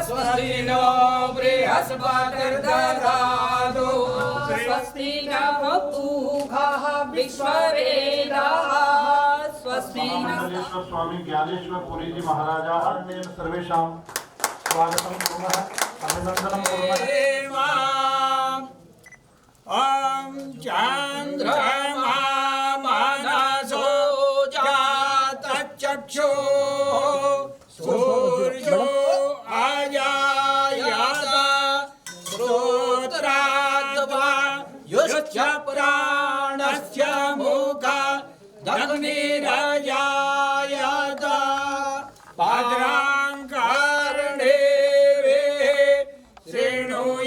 स्वस्ति नो बृहस्पतिर्दधातु स्वस्ति नः पूषः विश्ववेदाः स्वस्ति मंडलेश्वर स्वामी ज्ञानेश्वर पुरी जी महाराजा अन्य सर्वेषां स्वागतं कुर्मः अभिनन्दनं कुर्मः। ॐ चन्द्रमा मनसो जातचक्षु सूर्यो अजायत श्रोत्राद्वा युश्च प्राणस्य मुखादग्निरजायत पाद्राङ्कारणे शृणुयामदेवा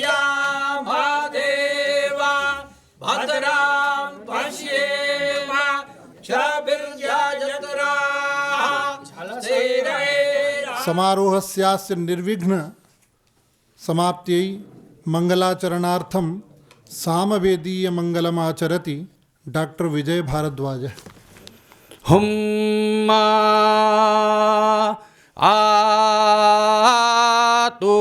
भद्रां पश्येम समारोहस्यास्य निर्विघ्न समाप्त्यै मंगलाचरणार्थं सामवेदीय मंगलमाचरति डॉक्टर विजय भारद्वाज। हुम आतो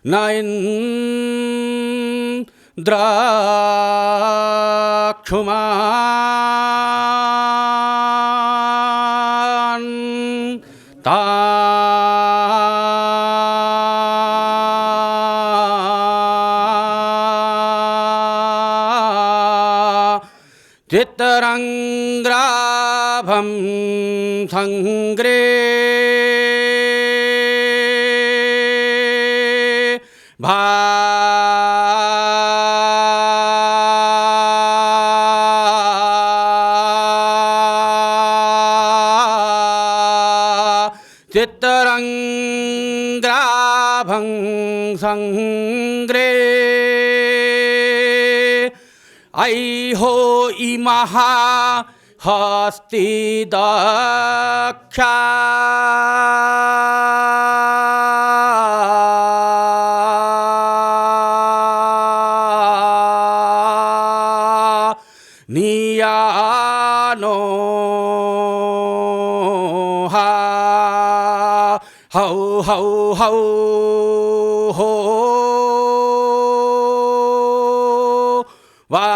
नैन्द्राक्षुमान् ता चित्तरङ्ग्राभं सङ्ग्रे भा चित्तरङ्ग्राभं सङ्ग्रे ऐहो इमः हस्ति दक्षा नियानो हौ हौ हौ हो वा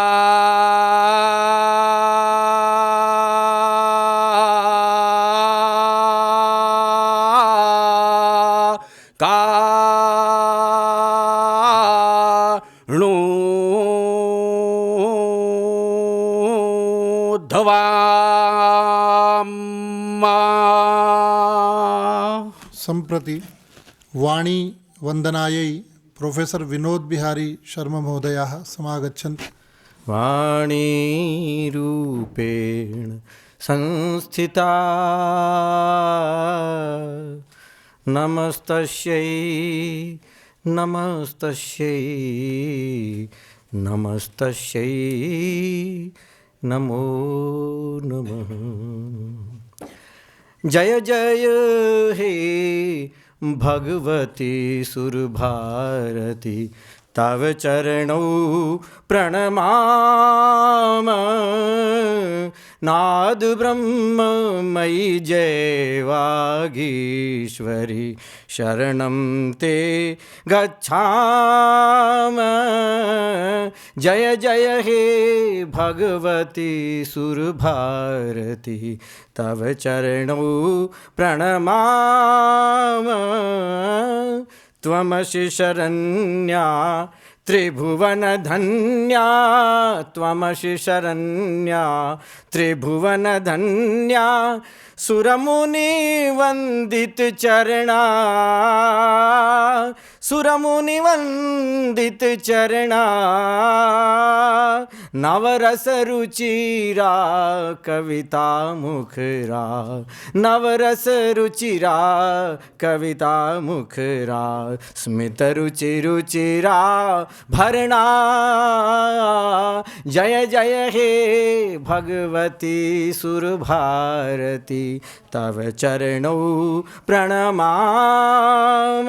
सम्प्रति वाणी वंदनायै प्रोफेसर विनोद बिहारी शर्मा महोदयाः समागच्छन्ति। वाणीरूपेण संस्थिता नमस्तस्यै नमस्तस्यै नमस्तस्यै नमो नमः। जय जय हे भगवती सुरभारती तव चरणौ प्रणमाम नाद ब्रह्ममयि जय वागीश्वरी शरणं ते गच्छाम। जय जय हे भगवती सुरभारती तव चरणौ प्रणमाम त्वमसि शरण्या त्रिभुवनधन्या त्वमसि शरण्या त्रिभुवनधन्या सुरमुनिवन्दित चरणा सुरमुनिवन्दित चरणा नवरस रुचिरा कविता मुखरा नवरस रुचिरा कविता मुखरा स्मित रुचि रुचिरा भरणा। जय जय हे भगवती सुरभारती तव चरणौ प्रणमाम।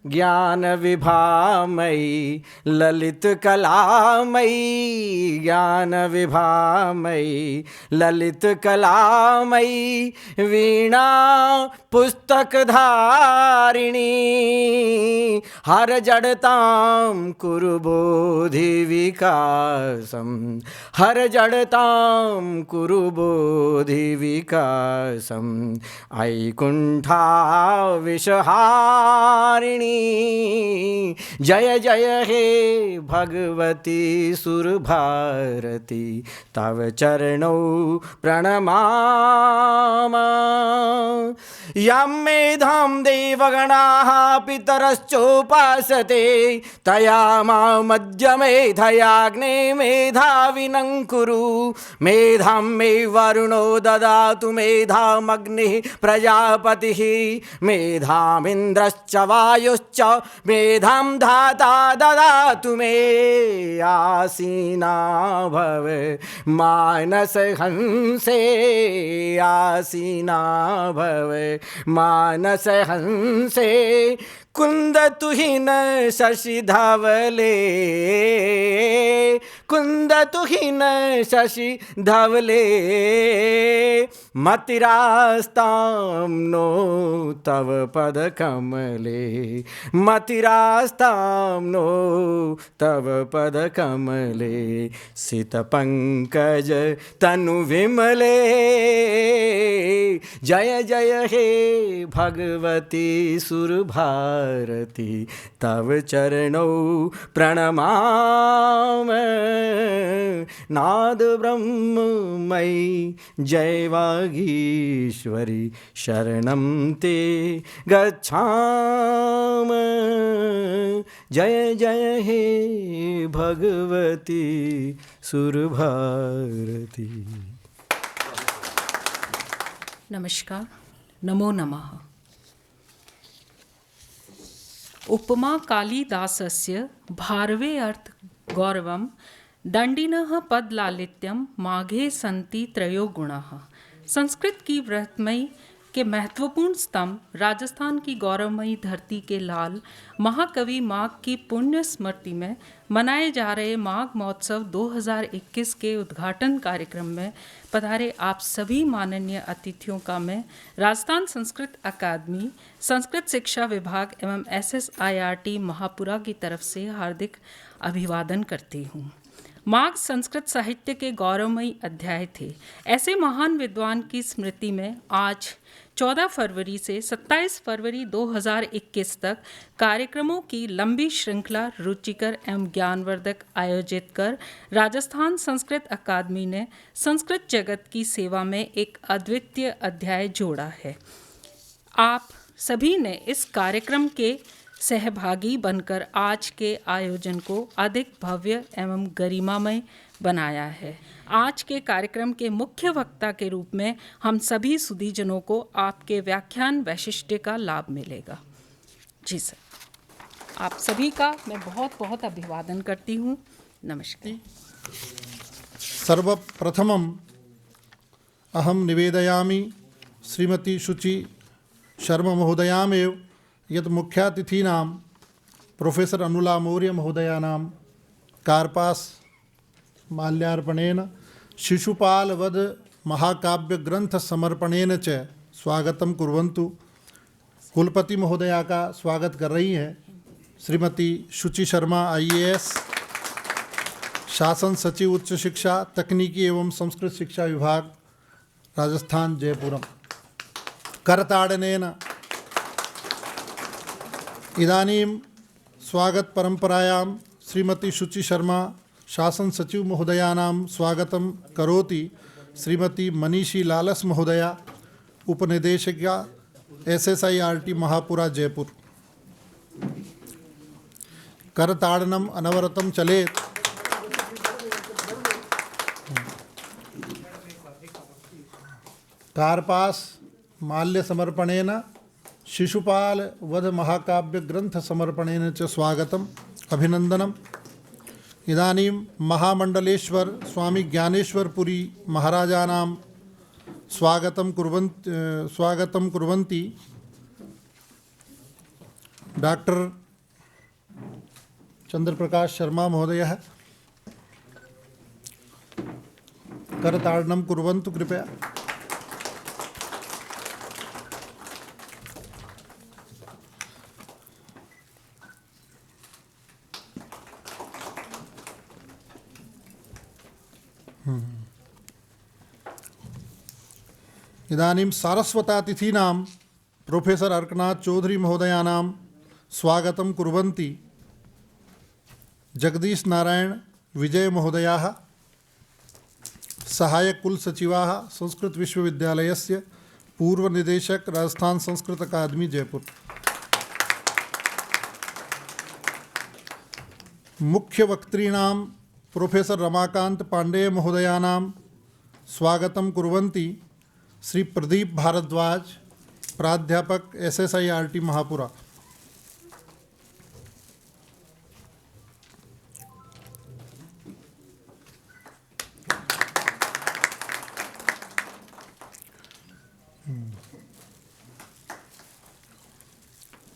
ज्ञान विभामयी ललित कलामयी, ज्ञान विभामयी ललित कलामयी, वीणा पुस्तक धारिणी, हर जड़तां कुरु बोधि विकासम, हर जड़तां कुरु बोधि विकासम, ऐकुंठा विषहारिणी, जय जय हे भगवती सुरभारती, तव चरणौ प्रणमामि। यं मेधां देवगणाः पितरश्चोपासते, तया मामद्य मेधयाग्ने मेधाविनं कुरु, मेधां मे वरुणो ददातु मेधामग्निः प्रजापतिः, मेधामिन्द्रश्च वायुश्च मेधां धाता ददातु मे, आसीना भव मानस हंसे, आसीना भव मानस हंसे, कुंद तुहिन शशि धवले, कुंद तुहिन शशि धवले, मतिरास्तां नो तव पद कमले, मतिरास्तां नो तव पद कमले, सित पंकज तनु विमले, जय जय हे भगवती सुरभारती, तव चरणौ प्रणमामि। नाद ब्रह्ममयी जय वागीश्वरी, शरणं ते गच्छामि, जय जय हे भगवती सुरभारती। नमस्कार, नमो नमः। उपमा कालिदासस्य भारवे अर्थ गौरवं, दंडिनः पदलालित्यं, माघे सन्ति त्रयो गुणाः। संस्कृत की व्रतमयी के महत्वपूर्ण स्तंभ, राजस्थान की गौरवमयी धरती के लाल महाकवि माघ की पुण्य स्मृति में मनाए जा रहे माघ महोत्सव 2021 के उद्घाटन कार्यक्रम में पधारे आप सभी माननीय अतिथियों का मैं राजस्थान संस्कृत अकादमी, संस्कृत शिक्षा विभाग एवं SSIRT महापुरा की तरफ से हार्दिक अभिवादन करती हूँ। माघ संस्कृत साहित्य के गौरवमयी अध्याय थे। ऐसे महान विद्वान की स्मृति में आज 14 फरवरी से 27 फरवरी 2021 तक कार्यक्रमों की लंबी श्रृंखला रुचिकर एवं ज्ञानवर्धक आयोजित कर राजस्थान संस्कृत अकादमी ने संस्कृत जगत की सेवा में एक अद्वितीय अध्याय जोड़ा है। आप सभी ने इस कार्यक्रम के सहभागी बनकर आज के आयोजन को अधिक भव्य एवं गरिमामय बनाया है। आज के कार्यक्रम के मुख्य वक्ता के रूप में हम सभी सुधीजनों को आपके व्याख्यान वैशिष्ट्य का लाभ मिलेगा। जी सर, आप सभी का मैं बहुत बहुत अभिवादन करती हूँ। नमस्कार। सर्वप्रथमम् अहं निवेदयामि श्रीमती शुचि शर्मा महोदयामेव यत् मुख्यातिथीनां प्रोफेसर अनुला मौर्य महोदयानां कार्पास माल्यार्पणेन शिशुपालवध महाकाव्यग्रंथ समर्पणेन च स्वागतं कुर्वन्तु। कुलपति महोदया का स्वागत कर रही हैं श्रीमती शुचि शर्मा IAS, शासन सचिव उच्च शिक्षा तकनीकी एवं संस्कृत शिक्षा विभाग राजस्थान जयपुरम। करताड़नेन इदानीं स्वागत परंपरायां श्रीमती शुचि शर्मा शासन सचिव महोदयानां स्वागतं करोति श्रीमती मनीषी लालस महोदया, उपनिदेशिका SSIRT महापुरा जयपुर। करताड़नम अनवरतं चलेत। कार्पास माल्य समर्पणेन शिशुपाल वध महाकाव्य ग्रंथ समर्पणेन च स्वागतम् अभिनंदनम्। इदानीं महामंडलेश्वर स्वामी ज्ञानेश्वरपुरी महाराजानां स्वागतं कुर्वन्ति डॉक्टर चंद्रप्रकाश शर्मा महोदयः करताडनं कुर्वन्तु कृपया। इदानीं सारस्वतातिथीनां प्रोफेसर अर्कनाथ चौधरी महोदयानां स्वागतं कुर्वन्ति जगदीश नारायण विजय महोदयाः, सहायक कुलसचिवाः संस्कृत विश्वविद्यालयस्य पूर्व निदेशक राजस्थान संस्कृत अकादमी जयपुर। मुख्य वक्तॄणां प्रोफेसर रमाकांत पांडेय महोदयानां स्वागतं कुर्वन्ति श्री प्रदीप भारद्वाज, प्राध्यापक SSIRT महापुरा।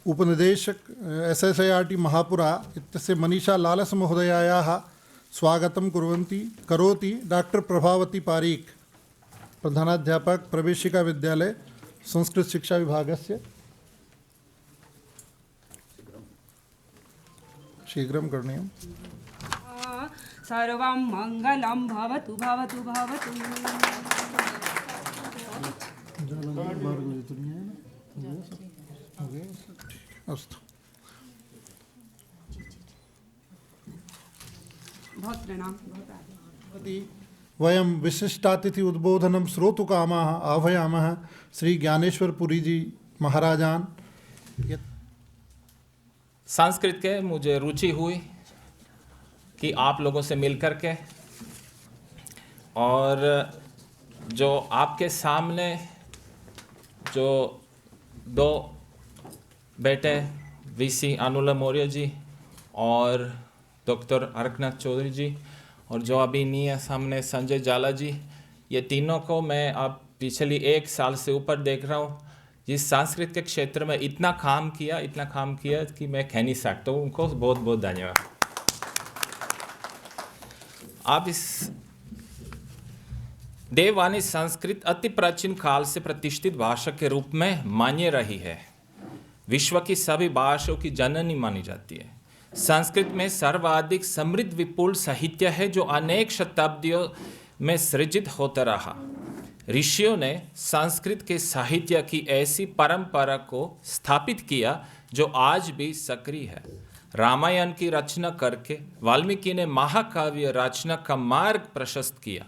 उपनिदेशक SSIRT महापुरा इत्यस्य मनीषा लालस महोदयायाः स्वागतं करोति डॉक्टर प्रभावती पारीक, प्रधानाध्यापक प्रवेशिका विद्यालय संस्कृत शिक्षा विभागस्य। शीघ्रं करणीयम्। सर्वं मङ्गलं भवतु भवतु भवतु। अस्तु। बहुत प्रणाम। वयं विशिष्टातिथि उद्बोधनं श्रोतुकामाः आह्वयामः श्री ज्ञानेश्वर पुरी जी महाराजान। संस्कृत के मुझे रुचि हुई कि आप लोगों से मिलकर के, और जो आपके सामने जो दो बेटे VC अनुला मौर्य जी और डॉक्टर अर्कनाथ चौधरी जी, और जो अभी नहीं है सामने संजय जाला जी, ये तीनों को मैं अब पिछली 1 साल से ऊपर देख रहा हूँ। जिस संस्कृत के क्षेत्र में इतना काम किया कि मैं कह नहीं सकता हूँ। उनको बहुत बहुत धन्यवाद। आप इस देववाणी संस्कृत अति प्राचीन काल से प्रतिष्ठित भाषा के रूप में मान्य रही है। विश्व की सभी भाषाओं की जननी मानी जाती है। संस्कृत में सर्वाधिक समृद्ध विपुल साहित्य है जो अनेक शताब्दियों में सृजित होता रहा। ऋषियों ने संस्कृत के साहित्य की ऐसी परंपरा को स्थापित किया जो आज भी सक्रिय है। रामायण की रचना करके वाल्मीकि ने महाकाव्य रचना का मार्ग प्रशस्त किया।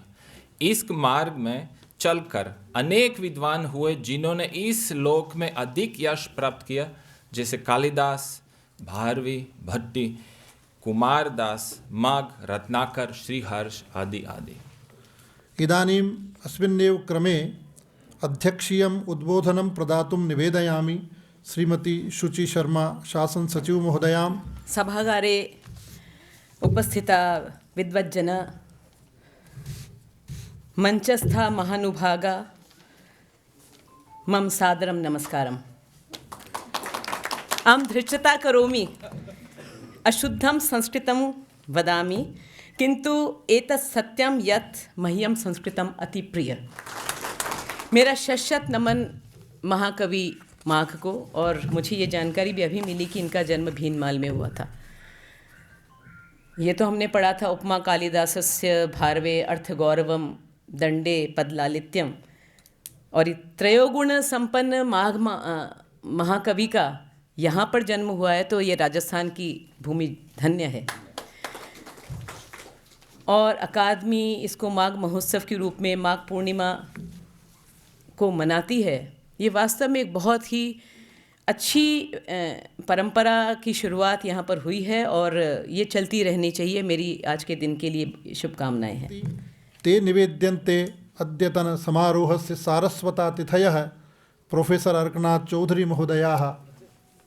इस मार्ग में चलकर अनेक विद्वान हुए जिन्होंने इस लोक में अधिक यश प्राप्त किया, जैसे कालिदास, भारवी, भट्टी, कुमारदास, माघ, रत्नाकर, श्रीहर्ष आदि आदि। इदानीम् अस्मिन्नेव क्रमे अध्यक्षीयम् उद्बोधनं प्रदातुं निवेदयामि श्रीमती शुचि शर्मा शासन सचिव महोदयां। सभागारे उपस्थिता विद्वज्जन, मंचस्था महानुभागा, मम सादरं नमस्कारम्। अहं धृष्टता करोमि, अशुद्धं संस्कृतं वदामि, किंतु एतत् सत्यं यत् मह्यं संस्कृतम् अति प्रिय। मेरा शत नमन महाकवि माघ को, और मुझे ये जानकारी भी अभी मिली कि इनका जन्म भीनमाल में हुआ था। ये तो हमने पढ़ा था, उपमा कालिदासस्य भारवे अर्थगौरवम दंडे पदलालित्यम, और त्रयोगुण संपन्न माघ महाकवि का यहाँ पर जन्म हुआ है, तो ये राजस्थान की भूमि धन्य है। और अकादमी इसको माघ महोत्सव के रूप में माघ पूर्णिमा को मनाती है। ये वास्तव में एक बहुत ही अच्छी परंपरा की शुरुआत यहाँ पर हुई है, और ये चलती रहनी चाहिए। मेरी आज के दिन के लिए शुभकामनाएं हैं। ते निवेद्यन्ते अद्यतन समारोहस्य सारस्वतातिथयः प्रोफेसर अर्कनाथ चौधरी महोदयाः।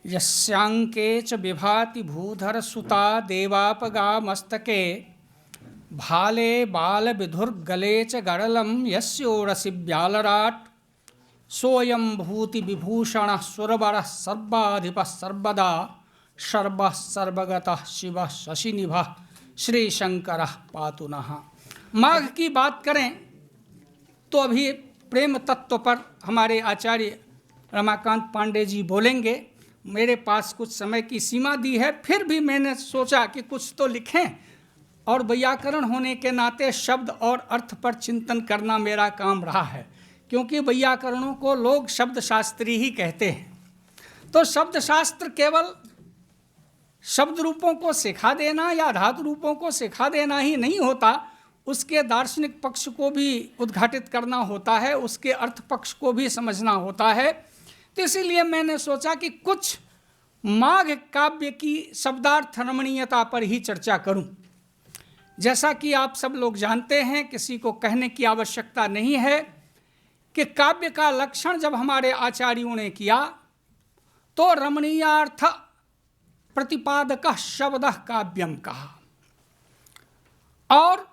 यस्यांके च विभाति भूधर सुता देवापगा मस्तके, भाले बाल विधुर्गले च गड़लं यस्योरसि व्यालराट, सोऽयं भूति विभूषणः सुरवरः सर्वाधिपः सर्वदा, सर्वः सर्वगतः शिवः शशिनिभः श्री शंकरः पातु नः। माघ की बात करें तो अभी प्रेम तत्व पर हमारे आचार्य रमाकांत पांडे जी बोलेंगे। मेरे पास कुछ समय की सीमा दी है, फिर भी मैंने सोचा कि कुछ तो लिखें, और वैयाकरण होने के नाते शब्द और अर्थ पर चिंतन करना मेरा काम रहा है, क्योंकि वैयाकरणों को लोग शब्द शास्त्री ही कहते हैं। तो शब्द शास्त्र केवल शब्द रूपों को सिखा देना या धातु रूपों को सिखा देना ही नहीं होता, उसके दार्शनिक पक्ष को भी उद्घाटित करना होता है, उसके अर्थ पक्ष को भी समझना होता है। तो इसीलिए मैंने सोचा कि कुछ माघ काव्य की शब्दार्थ रमणीयता पर ही चर्चा करूं। जैसा कि आप सब लोग जानते हैं, किसी को कहने की आवश्यकता नहीं है कि काव्य का लक्षण जब हमारे आचार्यों ने किया तो रमणीयार्थ प्रतिपादक शब्द काव्यम कहा, और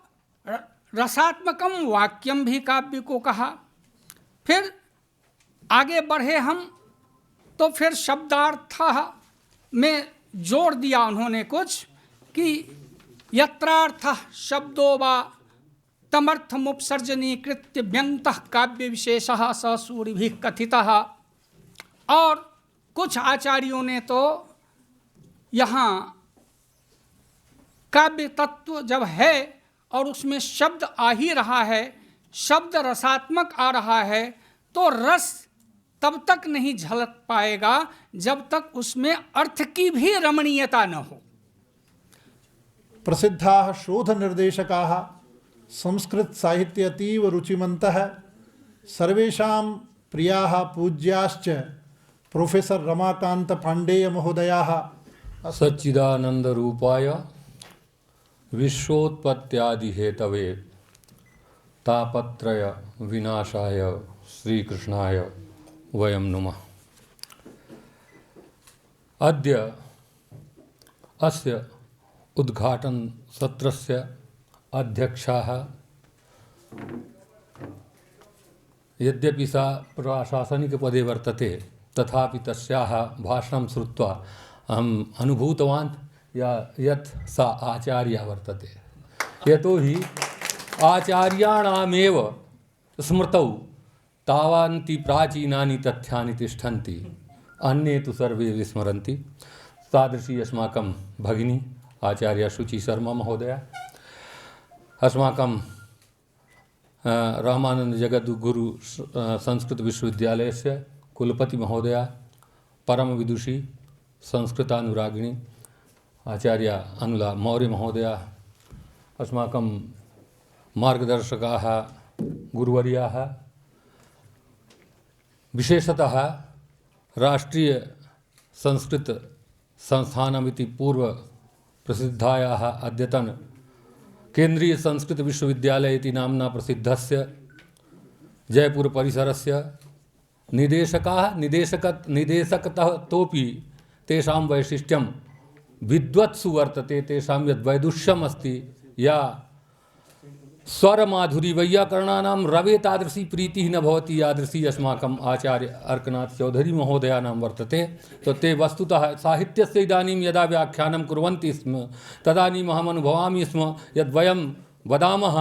रसात्मकम वाक्यम भी काव्य को कहा। फिर आगे बढ़े हम तो फिर शब्दार्थ में जोड़ दिया उन्होंने कुछ कि यत्रार्थ शब्दो वा तमर्थमुपसर्जनीकृत्य व्यंगतः काव्य विशेषः स सूरिभिः कथितः। और कुछ आचार्यों ने तो यहाँ काव्य तत्व जब है और उसमें शब्द आ ही रहा है, शब्द रसात्मक आ रहा है, तो रस तब तक नहीं झलक पाएगा जब तक उसमें अर्थ की भी रमणीयता न हो। प्रसिद्धाः शोध निर्देशकाः संस्कृत साहित्य अतीव रुचिमन्तः सर्वेषां प्रियाः पूज्याश्च प्रोफेसर रमाकांत पांडेय महोदयाः सच्चिदानंद रूपाय विश्वोत्पत्त्यादि हेतवे तापत्रय विनाशाय श्रीकृष्णाय वयं नुमः। अद्य अस्य उद्घाटन सत्रस्य अध्यक्षाः यद्यपि सा प्रशासनिकपदे वर्तते तथापि तस्याः भाषणं श्रुत्वा अहम् अनुभूतवान् यत् सा आचार्या वर्तते। यतोहि आचार्याणामेव स्मृतौ तावन्ति प्राचीनानि तथ्यानि तिष्ठन्ति, अन्ये तु सर्वे विस्मरन्ति। तादृशी अस्माकं भगिनी आचार्य शुचि शर्मा महोदया, अस्माकं रामानंद जगद्गुरु संस्कृत विश्वविद्यालयस्य कुलपति महोदया, परम विदुषी संस्कृतानुरागिणी आचार्य अनुला मौर्य महोदया, अस्माकं मार्गदर्शकाः गुरुवर्याः, विशेषतः राष्ट्रीय संस्कृत संस्थानमिति पूर्व प्रसिद्धायाः अद्यतन केंद्रीय संस्कृत विश्वविद्यालय इति नाम्ना प्रसिद्धस्य जयपुर परिसरस्य निदेशकाः निदेशकतः तोपि तेषां वैशिष्ट्यं विद्वत्सु वर्तते। तेषां यद्वैदुष्यम् अस्ति, या स्वरमाधुरी वैयाकरणानां रवे तादृशी प्रीतिः न भवति यादृशी अस्माकम् आचार्य अर्कनाथ चौधरी महोदयानां वर्तते। तो ते वस्तुतः साहित्यस्य इदानीं यदा व्याख्यानं कुर्वन्ति स्म तदानीम् अहम् अनुभवामि स्म यद् वयं वदामः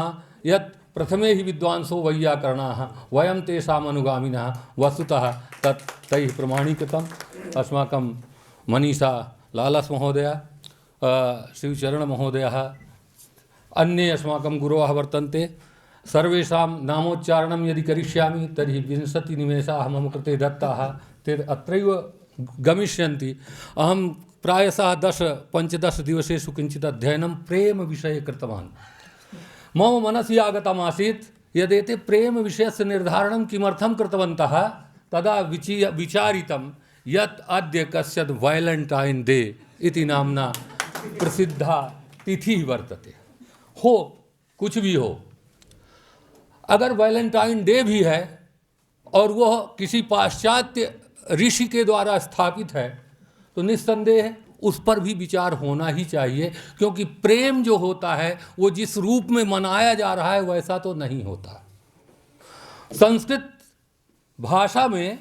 यत् प्रथमे हि विद्वांसो वैयाकरणाः, वयं तेषाम् अनुगामिनः। वस्तुतः तत् तैः प्रमाणीकृतम्। अस्माकं मनीषा लालस महोदया, शिवचरण महोदयः, अन्ये अस्माकं गुरवः वर्तन्ते। सर्वेषां नामोच्चारणं यदि करिष्यामि तर्हि 20 निमेषाः मम कृते दत्ताः, ते अत्रैव गमिष्यन्ति। अहं प्रायशः 10-15 दिवसेषु किञ्चित् अध्ययनं प्रेमविषये कृतवान्। मम मनसि आगतमासीत् यदेते प्रेमविषयस्य निर्धारणं किमर्थं कृतवन्तः, तदा विचारितं यत् अद्य कश्चित् वैलेण्टैन् डे इति नाम्ना प्रसिद्धा तिथिः वर्तते। हो कुछ भी हो, अगर वैलेंटाइन डे भी है और वह किसी पाश्चात्य ऋषि के द्वारा स्थापित है तो निस्संदेह उस पर भी विचार होना ही चाहिए, क्योंकि प्रेम जो होता है वो जिस रूप में मनाया जा रहा है वैसा तो नहीं होता। संस्कृत भाषा में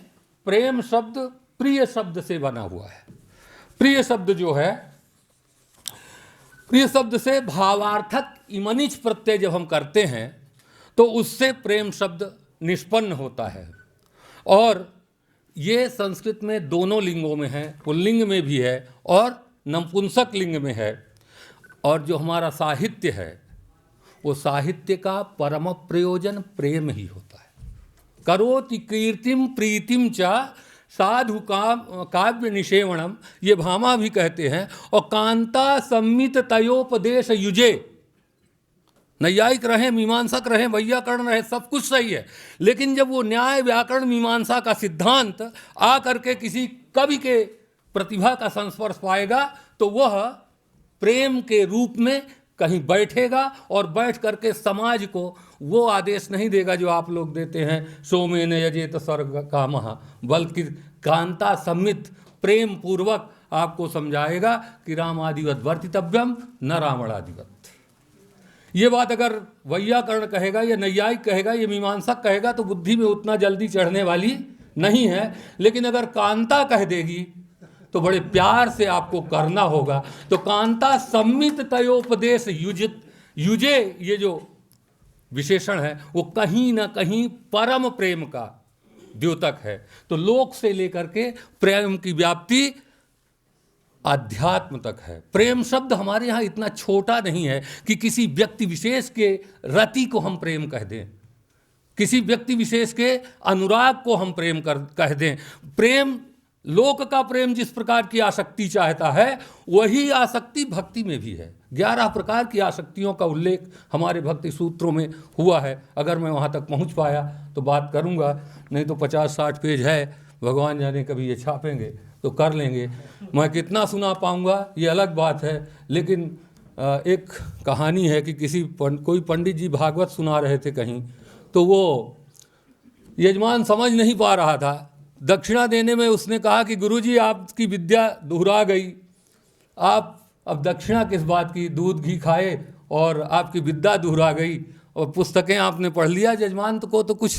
प्रेम शब्द प्रिय शब्द से बना हुआ है। प्रिय शब्द जो है, प्रिय शब्द से भावार्थक इमनिच प्रत्यय जब हम करते हैं तो उससे प्रेम शब्द निष्पन्न होता है। और ये संस्कृत में दोनों लिंगों में है, पुल्लिंग में भी है और नपुंसक लिंग में है। और जो हमारा साहित्य है वो साहित्य का परम प्रयोजन प्रेम ही होता है। करोति कीर्तिम प्रीतिम च साधु काव्य निषेवणम, ये भामा भी कहते हैं। और कांता सम्मित तयोपदेश युजे, नैयायिक रहे, मीमांसक रहे, वैयाकरण रहे, सब कुछ सही है, लेकिन जब वो न्याय व्याकरण मीमांसा का सिद्धांत आ करके किसी कवि के प्रतिभा का संस्पर्श पाएगा तो वह प्रेम के रूप में कहीं बैठेगा और बैठ करके समाज को वो आदेश नहीं देगा जो आप लोग देते हैं, सोमेन यजेत स्वर्ग कामः, बल्कि कांता सम्मित प्रेम पूर्वक आपको समझाएगा कि रामादिवत वर्तितव्यम न रावणादिवत। ये बात अगर वैयाकरण कहेगा या नैयायिक कहेगा या मीमांसक कहेगा तो बुद्धि में उतना जल्दी चढ़ने वाली नहीं है, लेकिन अगर कांता कह देगी तो बड़े प्यार से आपको करना होगा। तो कांता सम्मित तयोपदेश युजे, ये जो विशेषण है वो कहीं ना कहीं परम प्रेम का द्योतक है। तो लोक से लेकर के प्रेम की व्याप्ति आध्यात्म तक है। प्रेम शब्द हमारे यहाँ इतना छोटा नहीं है कि किसी व्यक्ति विशेष के रति को हम प्रेम कह दें, किसी व्यक्ति विशेष के अनुराग को हम प्रेम कह दें। प्रेम, लोक का प्रेम जिस प्रकार की आसक्ति चाहता है वही आसक्ति भक्ति में भी है। 11 प्रकार की आसक्तियों का उल्लेख हमारे भक्ति सूत्रों में हुआ है। अगर मैं वहाँ तक पहुँच पाया तो बात करूँगा, नहीं तो 50-60 पेज है, भगवान जाने कभी ये छापेंगे तो कर लेंगे। मैं कितना सुना पाऊँगा ये अलग बात है, लेकिन एक कहानी है कि कोई पंडित जी भागवत सुना रहे थे कहीं, तो वो यजमान समझ नहीं पा रहा था। दक्षिणा देने में उसने कहा कि गुरुजी आपकी विद्या दोहरा गई, आप अब दक्षिणा किस बात की, दूध घी खाए और आपकी विद्या दोहरा गई और पुस्तकें आपने पढ़ लिया, जजमान को तो कुछ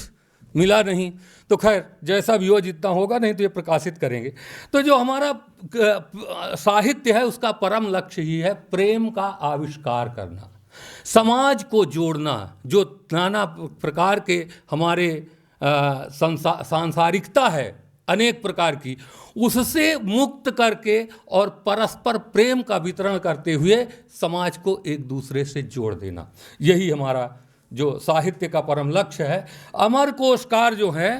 मिला नहीं। तो खैर जैसा भी हो, जितना होगा, नहीं तो ये प्रकाशित करेंगे। तो जो हमारा साहित्य है उसका परम लक्ष्य ही है प्रेम का आविष्कार करना, समाज को जोड़ना। जो नाना प्रकार के हमारे सांसारिकता है अनेक प्रकार की, उससे मुक्त करके और परस्पर प्रेम का वितरण करते हुए समाज को एक दूसरे से जोड़ देना, यही हमारा जो साहित्य का परम लक्ष्य है। अमर कोशकार जो है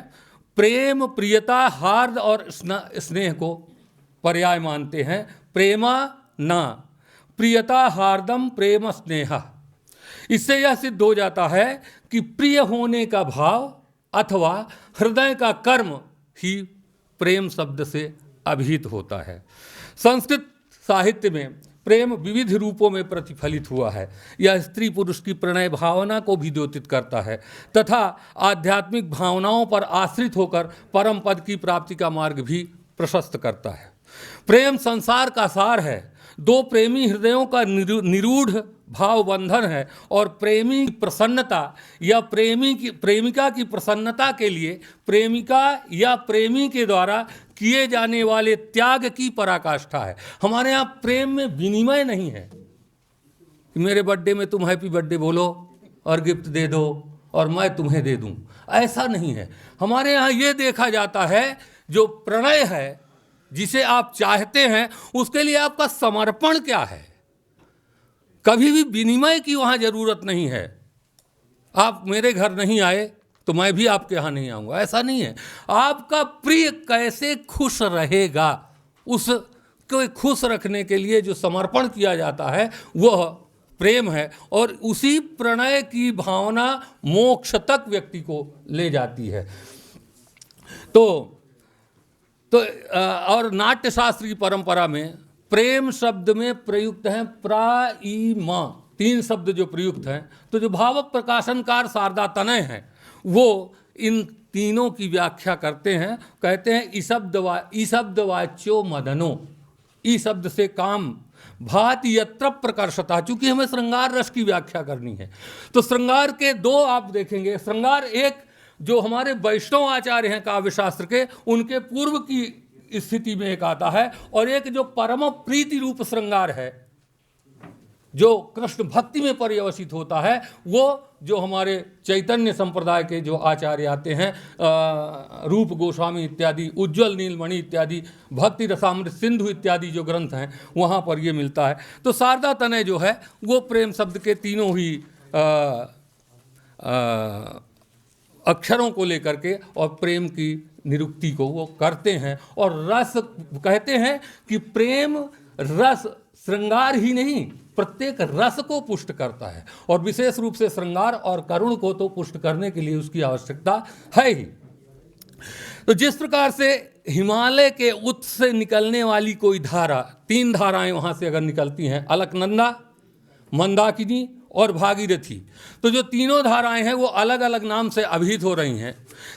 प्रेम, प्रियता, हार्द और स्नेह को पर्याय मानते हैं। प्रेमा न प्रियता हार्दम प्रेम स्नेह। इससे यह सिद्ध हो जाता है कि प्रिय होने का भाव अथवा हृदय का कर्म ही प्रेम शब्द से अभिहित होता है। संस्कृत साहित्य में प्रेम विविध रूपों में प्रतिफलित हुआ है। यह स्त्री पुरुष की प्रणय भावना को भी द्योतित करता है तथा आध्यात्मिक भावनाओं पर आश्रित होकर परम पद की प्राप्ति का मार्ग भी प्रशस्त करता है। प्रेम संसार का सार है, दो प्रेमी हृदयों का निरूढ़ भाव बंधन है और प्रेमी की प्रसन्नता या प्रेमिका की प्रसन्नता के लिए प्रेमिका या प्रेमी के द्वारा किए जाने वाले त्याग की पराकाष्ठा है। हमारे यहाँ प्रेम में विनिमय नहीं है कि मेरे बर्थडे में तुम हैप्पी बर्थडे बोलो और गिफ्ट दे दो और मैं तुम्हें दे दूं, ऐसा नहीं है। हमारे यहाँ ये देखा जाता है जो प्रणय है, जिसे आप चाहते हैं, उसके लिए आपका समर्पण क्या है। कभी भी विनिमय की वहाँ जरूरत नहीं है। आप मेरे घर नहीं आए तो मैं भी आपके यहाँ नहीं आऊँगा, ऐसा नहीं है। आपका प्रिय कैसे खुश रहेगा, उसको खुश रखने के लिए जो समर्पण किया जाता है वह प्रेम है और उसी प्रणय की भावना मोक्ष तक व्यक्ति को ले जाती है। तो और नाट्यशास्त्र की परंपरा में प्रेम शब्द में प्रयुक्त हैं प्राईम, 3 शब्द जो प्रयुक्त हैं। तो जो भावक प्रकाशनकार शारदा तनय हैं वो इन तीनों की व्याख्या करते हैं। कहते हैं ईशब्द वाच्यो मदनो, ई शब्द से काम, भाति यत्र प्रकर्षता। चूंकि हमें श्रृंगार रस की व्याख्या करनी है तो श्रृंगार के 2 आप देखेंगे। श्रृंगार एक जो हमारे वैष्णव आचार्य हैं काव्य शास्त्र के, उनके पूर्व की स्थिति में एक आता है, और एक जो परम प्रीति रूप श्रृंगार है जो कृष्ण भक्ति में पर्यवसित होता है, वो जो हमारे चैतन्य संप्रदाय के जो आचार्य आते हैं, रूप गोस्वामी इत्यादि, उज्ज्वल नीलमणि इत्यादि, भक्ति रसामृत सिंधु इत्यादि जो ग्रंथ हैं वहाँ पर ये मिलता है। तो शारदा तनय जो है वो प्रेम शब्द के तीनों ही अक्षरों को लेकर के और प्रेम की निरुक्ति को वो करते हैं। और रस कहते हैं कि प्रेम रस श्रृंगार ही नहीं, प्रत्येक रस को पुष्ट करता है, और विशेष रूप से श्रृंगार और करुण को तो पुष्ट करने के लिए उसकी आवश्यकता है ही। तो जिस प्रकार से हिमालय के उत्स से निकलने वाली कोई धारा, 3 धाराएं वहाँ से अगर निकलती हैं, अलकनंदा, मंदाकिनी और भागीरथी, तो जो तीनों धाराएं हैं वो अलग अलग नाम से अभिहित हो रही हैं,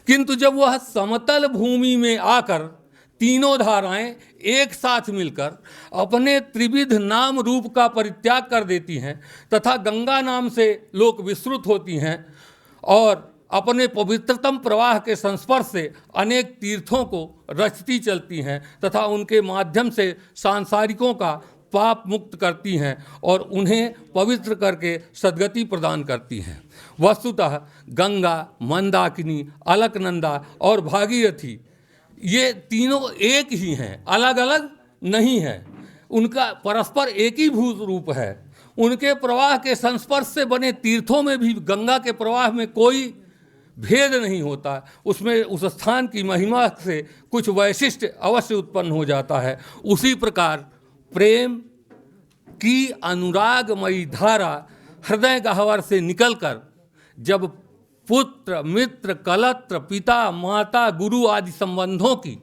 किंतु जब वह समतल भूमि में आकर तीनों धाराएं एक साथ मिलकर अपने त्रिविध नाम रूप का परित्याग कर देती हैं तथा गंगा नाम से लोक विस्तृत होती हैं और अपने पवित्रतम प्रवाह के संस्पर्श से अनेक तीर्थों को रचती चलती हैं तथा उनके माध्यम से सांसारिकों का पाप मुक्त करती हैं और उन्हें पवित्र करके सद्गति प्रदान करती हैं। वस्तुतः गंगा, मंदाकिनी, अलकनंदा और भागीरथी ये तीनों एक ही हैं, अलग अलग नहीं है। उनका परस्पर एक ही भूत रूप है। उनके प्रवाह के संस्पर्श से बने तीर्थों में भी गंगा के प्रवाह में कोई भेद नहीं होता, उसमें उस स्थान की महिमा से कुछ वैशिष्ट अवश्य उत्पन्न हो जाता है। उसी प्रकार प्रेम की अनुरागमयी धारा हृदय गह्वर से निकलकर जब पुत्र, मित्र, कलत्र, पिता, माता, गुरु आदि संबंधों की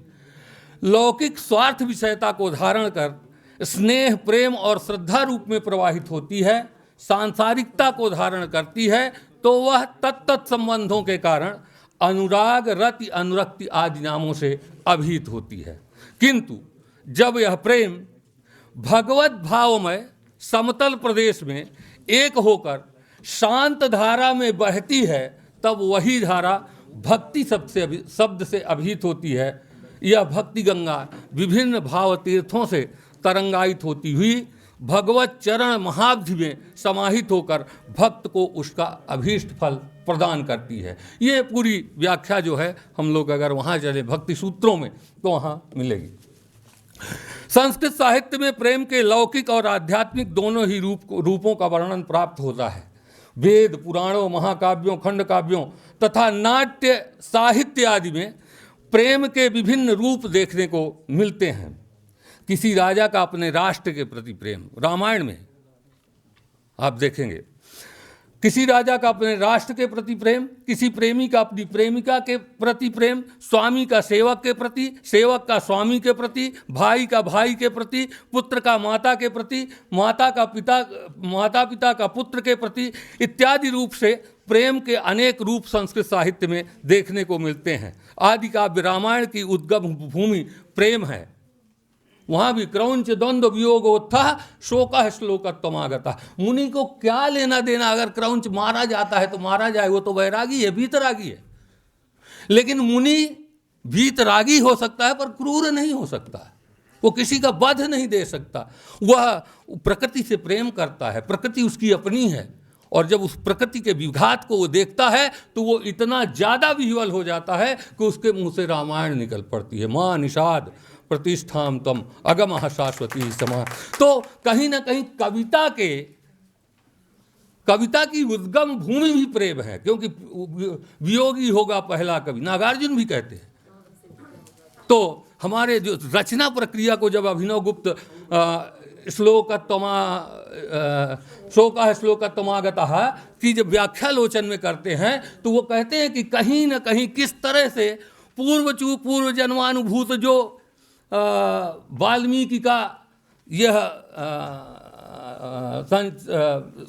लौकिक स्वार्थ विषयता को धारण कर स्नेह, प्रेम और श्रद्धा रूप में प्रवाहित होती है, सांसारिकता को धारण करती है, तो वह तत्त संबंधों के कारण अनुराग, रति, अनुरक्ति आदि नामों से अभिहित होती है। किंतु जब यह प्रेम भगवत भावमय समतल प्रदेश में एक होकर शांत धारा में बहती है, तब वही धारा भक्ति शब्द से अभिहित होती है। यह भक्ति गंगा विभिन्न भाव तीर्थों से तरंगायित होती हुई भगवत चरण महाब्धि में समाहित होकर भक्त को उसका अभीष्ट फल प्रदान करती है। ये पूरी व्याख्या जो है हम लोग अगर वहाँ चले भक्ति सूत्रों में तो वहाँ मिलेगी। संस्कृत साहित्य में प्रेम के लौकिक और आध्यात्मिक दोनों ही रूपों का वर्णन प्राप्त होता है। वेद, पुराणों, महाकाव्यों, खंड काव्यों तथा नाट्य साहित्य आदि में प्रेम के विभिन्न रूप देखने को मिलते हैं। किसी राजा का अपने राष्ट्र के प्रति प्रेम, रामायण में आप देखेंगे, किसी राजा का अपने राष्ट्र के प्रति प्रेम, किसी प्रेमी का अपनी प्रेमिका के प्रति प्रेम, स्वामी का सेवक के प्रति, सेवक का स्वामी के प्रति, भाई का भाई के प्रति, पुत्र का माता के प्रति, माता पिता का पुत्र के प्रति इत्यादि रूप से प्रेम के अनेक रूप संस्कृत साहित्य में देखने को मिलते हैं। आदि काव्य रामायण की उद्गम भूमि प्रेम है। वहाँ भी क्रौंच द्वंद्व वियोगोत्थः शोकः श्लोकत्वमागतः। मुनि को क्या लेना देना, अगर क्रौंच मारा जाता है तो मारा जाए, वो तो वैरागी है, वीतरागी है। लेकिन मुनि वीतरागी हो सकता है पर क्रूर नहीं हो सकता, वो किसी का वध नहीं दे सकता। वह प्रकृति से प्रेम करता है, प्रकृति उसकी अपनी है, और जब उस प्रकृति के विघात को वो देखता है तो वो इतना ज़्यादा विह्वल हो जाता है कि उसके मुंह से रामायण निकल पड़ती है। माँ निषाद प्रतिष्ठाम तम अगमः शाश्वती समा। तो कहीं ना कहीं कविता की उद्गम भूमि भी प्रेम है, क्योंकि वियोगी होगा पहला कवि, नागार्जुन भी कहते हैं। तो हमारे जो रचना प्रक्रिया को जब अभिनव गुप्त श्लोकत्वमागतः की जब व्याख्यालोचन में करते हैं तो वो कहते हैं कि कहीं न कहीं किस तरह से पूर्व जन्मानुभूत जो वाल्मीकि का यह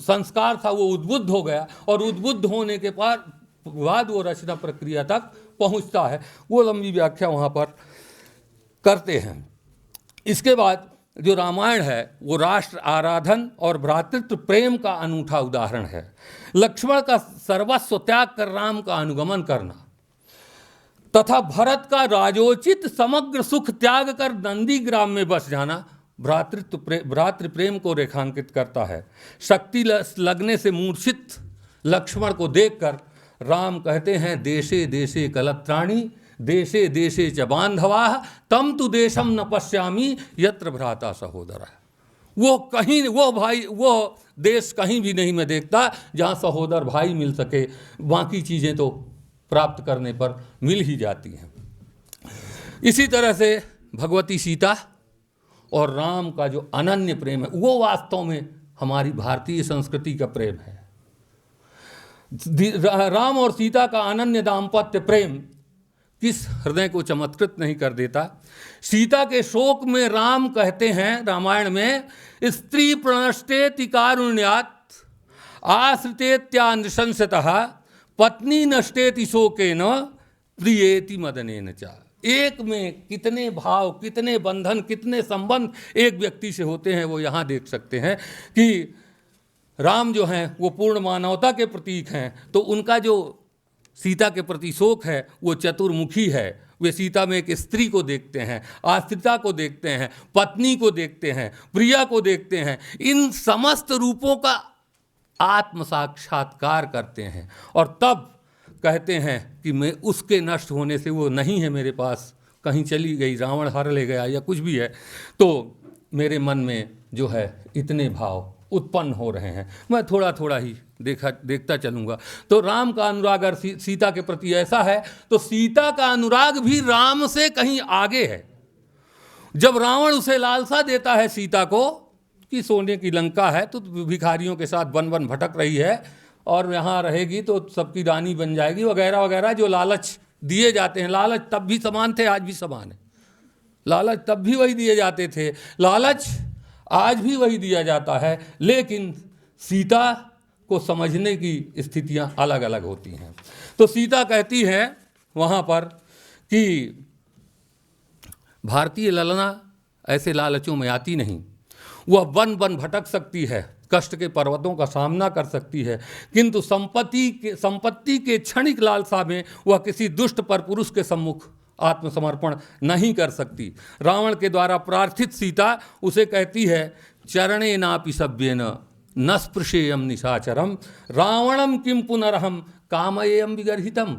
संस्कार था वो उद्बुद्ध हो गया, और उद्बुद्ध होने के बाद वो रचना प्रक्रिया तक पहुंचता है। वो लंबी व्याख्या वहाँ पर करते हैं। इसके बाद जो रामायण है वो राष्ट्र आराधन और भ्रातृत्व प्रेम का अनूठा उदाहरण है। लक्ष्मण का सर्वस्व त्याग कर राम का अनुगमन करना तथा भरत का राजोचित समग्र सुख त्याग कर नंदी ग्राम में बस जाना भ्रातृ प्रेम को रेखांकित करता है। शक्ति लगने से मूर्छित लक्ष्मण को देखकर राम कहते हैं, देशे देशे कलत्राणी देशे देशे च बांधवा तम तु देशम न पश्यामी यत्र भ्राता सहोदर। वो देश कहीं भी नहीं मैं देखता जहाँ सहोदर भाई मिल सके, बाकी चीज़ें तो प्राप्त करने पर मिल ही जाती हैं। इसी तरह से भगवती सीता और राम का जो अनन्य प्रेम है वो वास्तव में हमारी भारतीय संस्कृति का प्रेम है। राम और सीता का अनन्य दाम्पत्य प्रेम किस हृदय को चमत्कृत नहीं कर देता। सीता के शोक में राम कहते हैं रामायण में, स्त्री प्रणष्टेति कारुण्यात् आश्रितेत्यानृशंसतः पत्नी नष्टेति शोकेन प्रियेति मदनेन च। एक में कितने भाव, कितने बंधन, कितने संबंध एक व्यक्ति से होते हैं वो यहाँ देख सकते हैं कि राम जो हैं वो पूर्ण मानवता के प्रतीक हैं, तो उनका जो सीता के प्रति शोक है वो चतुर्मुखी है। वे सीता में एक स्त्री को देखते हैं, आश्रिता को देखते हैं, पत्नी को देखते हैं, प्रिया को देखते हैं, इन समस्त रूपों का आत्म साक्षात्कार करते हैं और तब कहते हैं कि मैं उसके नष्ट होने से, वो नहीं है मेरे पास, कहीं चली गई, रावण हर ले गया या कुछ भी है, तो मेरे मन में जो है इतने भाव उत्पन्न हो रहे हैं। मैं थोड़ा थोड़ा ही देखता चलूँगा। तो राम का अनुराग अगर सीता के प्रति ऐसा है तो सीता का अनुराग भी राम से कहीं आगे है। जब रावण उसे लालसा देता है सीता को कि सोने की लंका है तो भिखारियों के साथ वन वन भटक रही है और यहाँ रहेगी तो सबकी रानी बन जाएगी वगैरह वगैरह, जो लालच दिए जाते हैं। लालच तब भी समान थे, आज भी समान है। लालच तब भी वही दिए जाते थे, लालच आज भी वही दिया जाता है, लेकिन सीता को समझने की स्थितियां अलग अलग होती हैं। तो सीता कहती है वहाँ पर कि भारतीय ललना ऐसे लालचों में आती नहीं, वह वन वन भटक सकती है, कष्ट के पर्वतों का सामना कर सकती है, किंतु संपत्ति के क्षणिक लालसा में वह किसी दुष्ट परपुरुष के सम्मुख आत्मसमर्पण नहीं कर सकती। रावण के द्वारा प्रार्थित सीता उसे कहती है, चरणे नापि सभ्येन न स्पृशेयम निशाचरम रावणम किम पुनरहम कामयेयम विगर्हितम।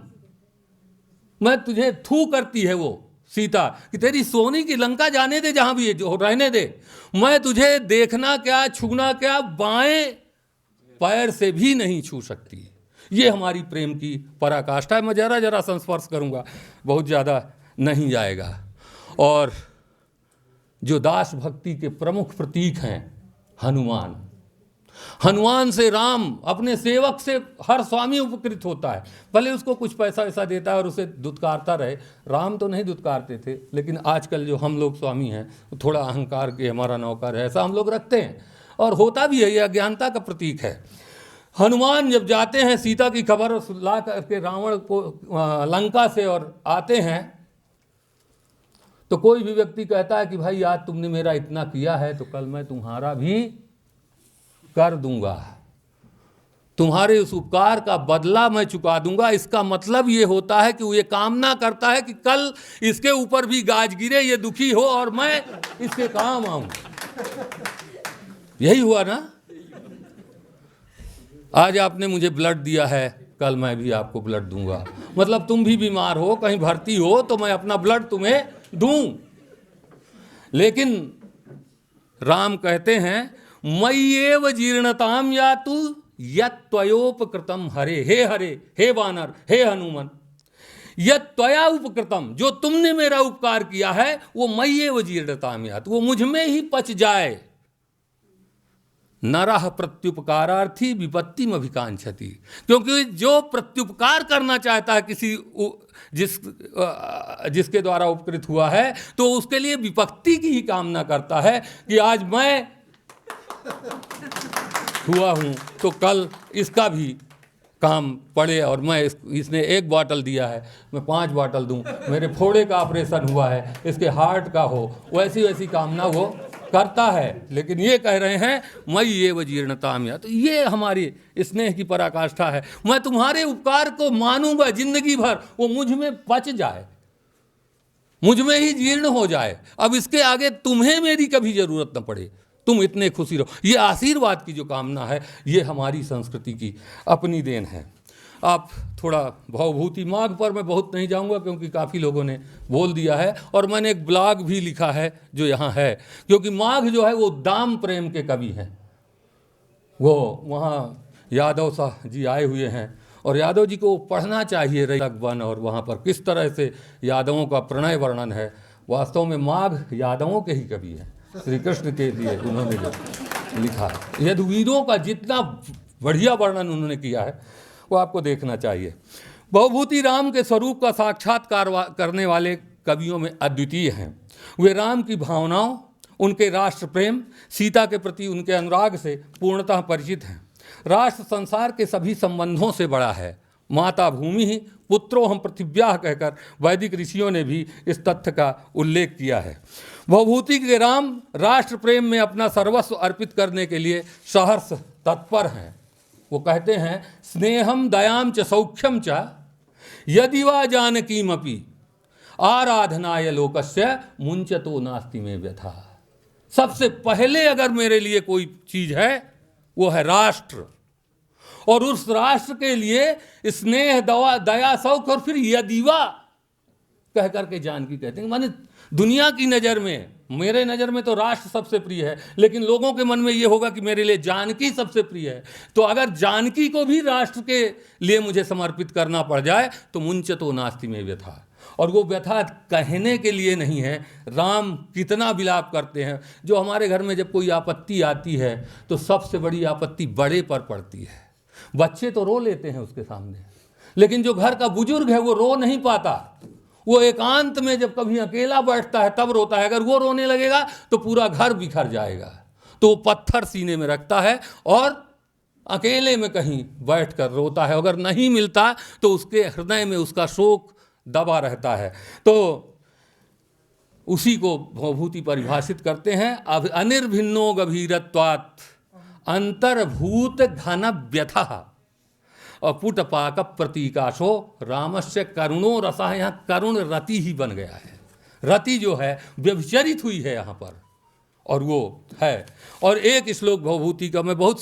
मैं तुझे थू करती है वो सीता कि तेरी सोनी की लंका जाने दे, जहां भी जो रहने दे, मैं तुझे देखना क्या, छूना क्या, बाएं पैर से भी नहीं छू सकती। ये हमारी प्रेम की पराकाष्ठा है। मैं जरा जरा संस्पर्श करूंगा, बहुत ज़्यादा नहीं जाएगा। और जो दास भक्ति के प्रमुख प्रतीक हैं हनुमान, हनुमान से राम अपने सेवक से हर स्वामी उपकृत होता है, भले उसको कुछ पैसा वैसा देता है और उसे दुत्कारता रहे। राम तो नहीं दुत्कारते थे, लेकिन आजकल जो हम लोग स्वामी हैं थोड़ा अहंकार के हमारा नौकर है, ऐसा हम लोग रखते हैं और होता भी है, यह अज्ञानता का प्रतीक है। हनुमान जब जाते हैं सीता की खबर ला करके रावण को लंका से और आते हैं, तो कोई भी व्यक्ति कहता है कि भाई आज तुमने मेरा इतना किया है तो कल मैं तुम्हारा भी कर दूंगा, तुम्हारे उस उपकार का बदला मैं चुका दूंगा। इसका मतलब ये होता है कि वो ये कामना करता है कि कल इसके ऊपर भी गाज गिरे, ये दुखी हो और मैं इसके काम आऊं। यही हुआ ना, आज आपने मुझे ब्लड दिया है, कल मैं भी आपको ब्लड दूंगा। मतलब तुम भी बीमार हो, कहीं भर्ती हो, तो मैं अपना ब्लड तुम्हें दूं। लेकिन राम कहते हैं, मय्येव जीर्णताम यातु यत्त्वयोपकृतम हरे। हे वानर, हे हनुमान, यत्त्वया उपकृतम, जो तुमने मेरा उपकार किया है वो मय्येव जीर्णताम यातु, वो मुझ में ही पच जाए। नरः प्रत्युपकारार्थी विपत्तिम अभिकांक्षति, क्योंकि जो प्रत्युपकार करना चाहता है किसी जिसके द्वारा उपकृत हुआ है, तो उसके लिए विपत्ति की ही कामना करता है कि आज मैं हुआ हूँ तो कल इसका भी काम पड़े और मैं इसने 1 बॉटल दिया है मैं 5 बॉटल दूं, मेरे फोड़े का ऑपरेशन हुआ है इसके हार्ट का हो, वैसी वैसी कामना वो करता है। लेकिन ये कह रहे हैं मय्येव जीर्णताम यातु, तो ये हमारी स्नेह की पराकाष्ठा है। मैं तुम्हारे उपकार को मानूंगा जिंदगी भर, वो मुझ में पच जाए। मुझ में ही जीर्ण हो जाए, अब इसके आगे तुम्हें मेरी कभी जरूरत न पड़े, तुम इतने खुशी रहो। ये आशीर्वाद की जो कामना है, ये हमारी संस्कृति की अपनी देन है। आप थोड़ा भावभूति माघ पर मैं बहुत नहीं जाऊंगा क्योंकि काफ़ी लोगों ने बोल दिया है, और मैंने एक ब्लॉग भी लिखा है जो यहाँ है, क्योंकि माघ जो है वो दाम प्रेम के कवि हैं। वो वहाँ यादव साहब जी आए हुए हैं और यादव जी को पढ़ना चाहिए रैगवन, और वहाँ पर किस तरह से यादवों का प्रणय वर्णन है। वास्तव में माघ यादवों के ही कवि हैं, श्री कृष्ण के लिए उन्होंने जो लिखा है, यदुवीरों का जितना बढ़िया वर्णन उन्होंने किया है वो आपको देखना चाहिए। भवभूति राम के स्वरूप का साक्षात्कार करने वाले कवियों में अद्वितीय हैं। वे राम की भावनाओं, उनके राष्ट्र प्रेम, सीता के प्रति उनके अनुराग से पूर्णतः परिचित हैं। राष्ट्र संसार के सभी संबंधों से बड़ा है। माता भूमि ही पुत्रोहम पृथिव्याः कहकर वैदिक ऋषियों ने भी इस तथ्य का उल्लेख किया है। भवभूति के राम राष्ट्र प्रेम में अपना सर्वस्व अर्पित करने के लिए सहर्ष तत्पर हैं। वो कहते हैं, स्नेहम दयाम च सौख्यम च यदि वा जानकीमपि आराधनाय लोकस्य मुंचतो नास्ति में व्यथा। सबसे पहले अगर मेरे लिए कोई चीज है वो है राष्ट्र, और उस राष्ट्र के लिए स्नेह दया सौख, और फिर यदिवा कह करके जानकी कहते हैं। माने दुनिया की नज़र में, मेरे नज़र में तो राष्ट्र सबसे प्रिय है, लेकिन लोगों के मन में ये होगा कि मेरे लिए जानकी सबसे प्रिय है। तो अगर जानकी को भी राष्ट्र के लिए मुझे समर्पित करना पड़ जाए तो मुंचतो नास्ति में व्यथा। और वो व्यथा कहने के लिए नहीं है। राम कितना विलाप करते हैं। जो हमारे घर में जब कोई आपत्ति आती है तो सबसे बड़ी आपत्ति बड़े पर पड़ती है। बच्चे तो रो लेते हैं उसके सामने, लेकिन जो घर का बुजुर्ग है वो रो नहीं पाता। वो एकांत में जब कभी अकेला बैठता है तब रोता है। अगर वो रोने लगेगा तो पूरा घर बिखर जाएगा। तो वो पत्थर सीने में रखता है और अकेले में कहीं बैठकर रोता है। अगर नहीं मिलता तो उसके हृदय में उसका शोक दबा रहता है। तो उसी को भवभूति परिभाषित करते हैं, अब अनिर्भिन्नो गभीरत्वात् अंतर्भूत घन व्यथा और पुटपाक प्रतीकाशो रामस्य करुणो रसा। यहाँ करुण रति ही बन गया है। रति जो है व्यभिचरित हुई है यहाँ पर, और वो है। और एक श्लोक भवभूति का मैं बहुत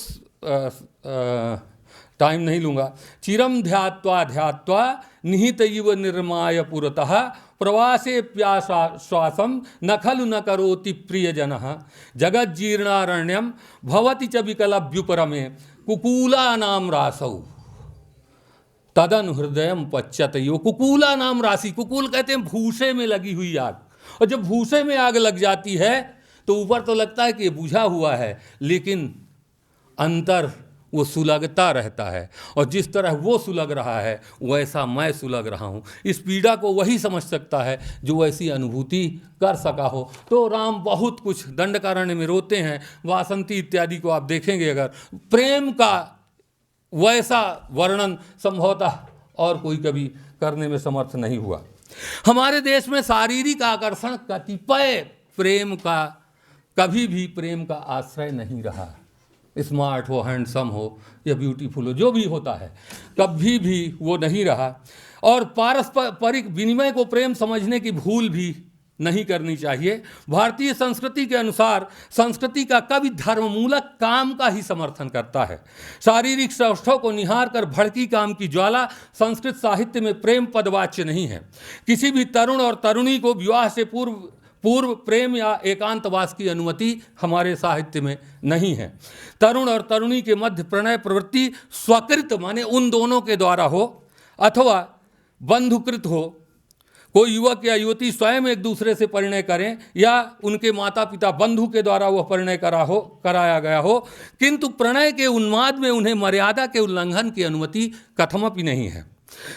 टाइम नहीं लूँगा। चिरम ध्यात्वा ध्यात्वा निहित इव निर्माय पुरतः प्रवासे प्यासा श्वासम न खलु न करोति प्रियजनः जगज्जीर्णारण्यम भवति च विकलभ्युपरमे कुकूला नाम रासौ तदन हृदयम पच्यत। यो कुकूला नाम राशि, कुकूल कहते हैं भूसे में लगी हुई आग। और जब भूसे में आग लग जाती है तो ऊपर तो लगता है कि ये बुझा हुआ है, लेकिन अंतर वो सुलगता रहता है। और जिस तरह वो सुलग रहा है वैसा मैं सुलग रहा हूँ। इस पीड़ा को वही समझ सकता है जो ऐसी अनुभूति कर सका हो। तो राम बहुत कुछ दंडकारण्य में रोते हैं, वासंती इत्यादि को आप देखेंगे। अगर प्रेम का वैसा वर्णन संभवतः और कोई कभी करने में समर्थ नहीं हुआ। हमारे देश में शारीरिक आकर्षण कतिपय प्रेम का, कभी भी प्रेम का आश्रय नहीं रहा। स्मार्ट हो, हैंडसम हो या ब्यूटीफुल हो, जो भी होता है, कभी भी वो नहीं रहा। और पारस्परिक विनिमय को प्रेम समझने की भूल भी नहीं करनी चाहिए। भारतीय संस्कृति के अनुसार संस्कृति का कवि धर्ममूलक काम का ही समर्थन करता है। शारीरिक सौष्ठव को निहार कर भड़की काम की ज्वाला संस्कृत साहित्य में प्रेम पदवाच्य नहीं है। किसी भी तरुण और तरुणी को विवाह से पूर्व प्रेम या एकांतवास की अनुमति हमारे साहित्य में नहीं है। तरुण और तरुणी के मध्य प्रणय प्रवृत्ति स्वकृत माने उन दोनों के द्वारा हो अथवा बंधुकृत हो। कोई युवक या युवती स्वयं एक दूसरे से परिणय करें या उनके माता पिता बंधु के द्वारा वह परिणय कराया गया हो, किंतु प्रणय के उन्माद में उन्हें मर्यादा के उल्लंघन की अनुमति कथमपि नहीं है।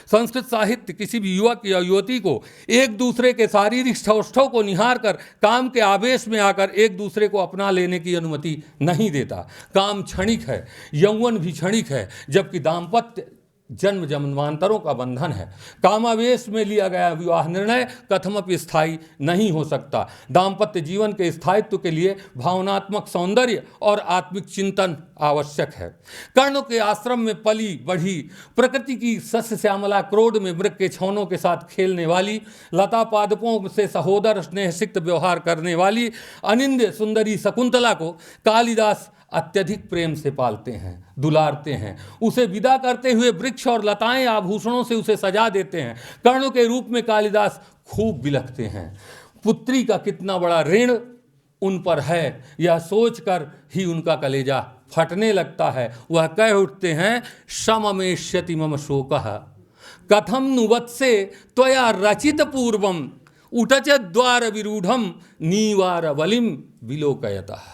संस्कृत साहित्य किसी भी युवक या युवती को एक दूसरे के शारीरिक सौष्ठव को निहार कर काम के आवेश में आकर एक दूसरे को अपना लेने की अनुमति नहीं देता। काम क्षणिक है, यौवन भी क्षणिक है, जबकि दाम्पत्य जन्म जन्मांतरों का बंधन है। कामावेश में लिया गया विवाह निर्णय कथमपि स्थायी नहीं हो सकता। दाम्पत्य जीवन के स्थायित्व के लिए भावनात्मक सौंदर्य और आत्मिक चिंतन आवश्यक है। कर्ण के आश्रम में पली बढ़ी, प्रकृति की सस्य श्यामला क्रोध में मृग के छौनों के साथ खेलने वाली, लता पादपों से सहोदर स्नेहसिक्त व्यवहार करने वाली अनिंद्य सुंदरी शकुंतला को कालिदास अत्यधिक प्रेम से पालते हैं, दुलारते हैं। उसे विदा करते हुए वृक्ष और लताएं आभूषणों से उसे सजा देते हैं। कर्ण के रूप में कालिदास खूब बिलखते हैं। पुत्री का कितना बड़ा ऋण उन पर है, यह सोचकर ही उनका कलेजा फटने लगता है। वह कह उठते हैं, सममेष्यति मम शोकः कथम नुवत्से त्वया रचित पूर्वम उटच द्वार विरूढ़म नीवार बलिम विलोकयतः।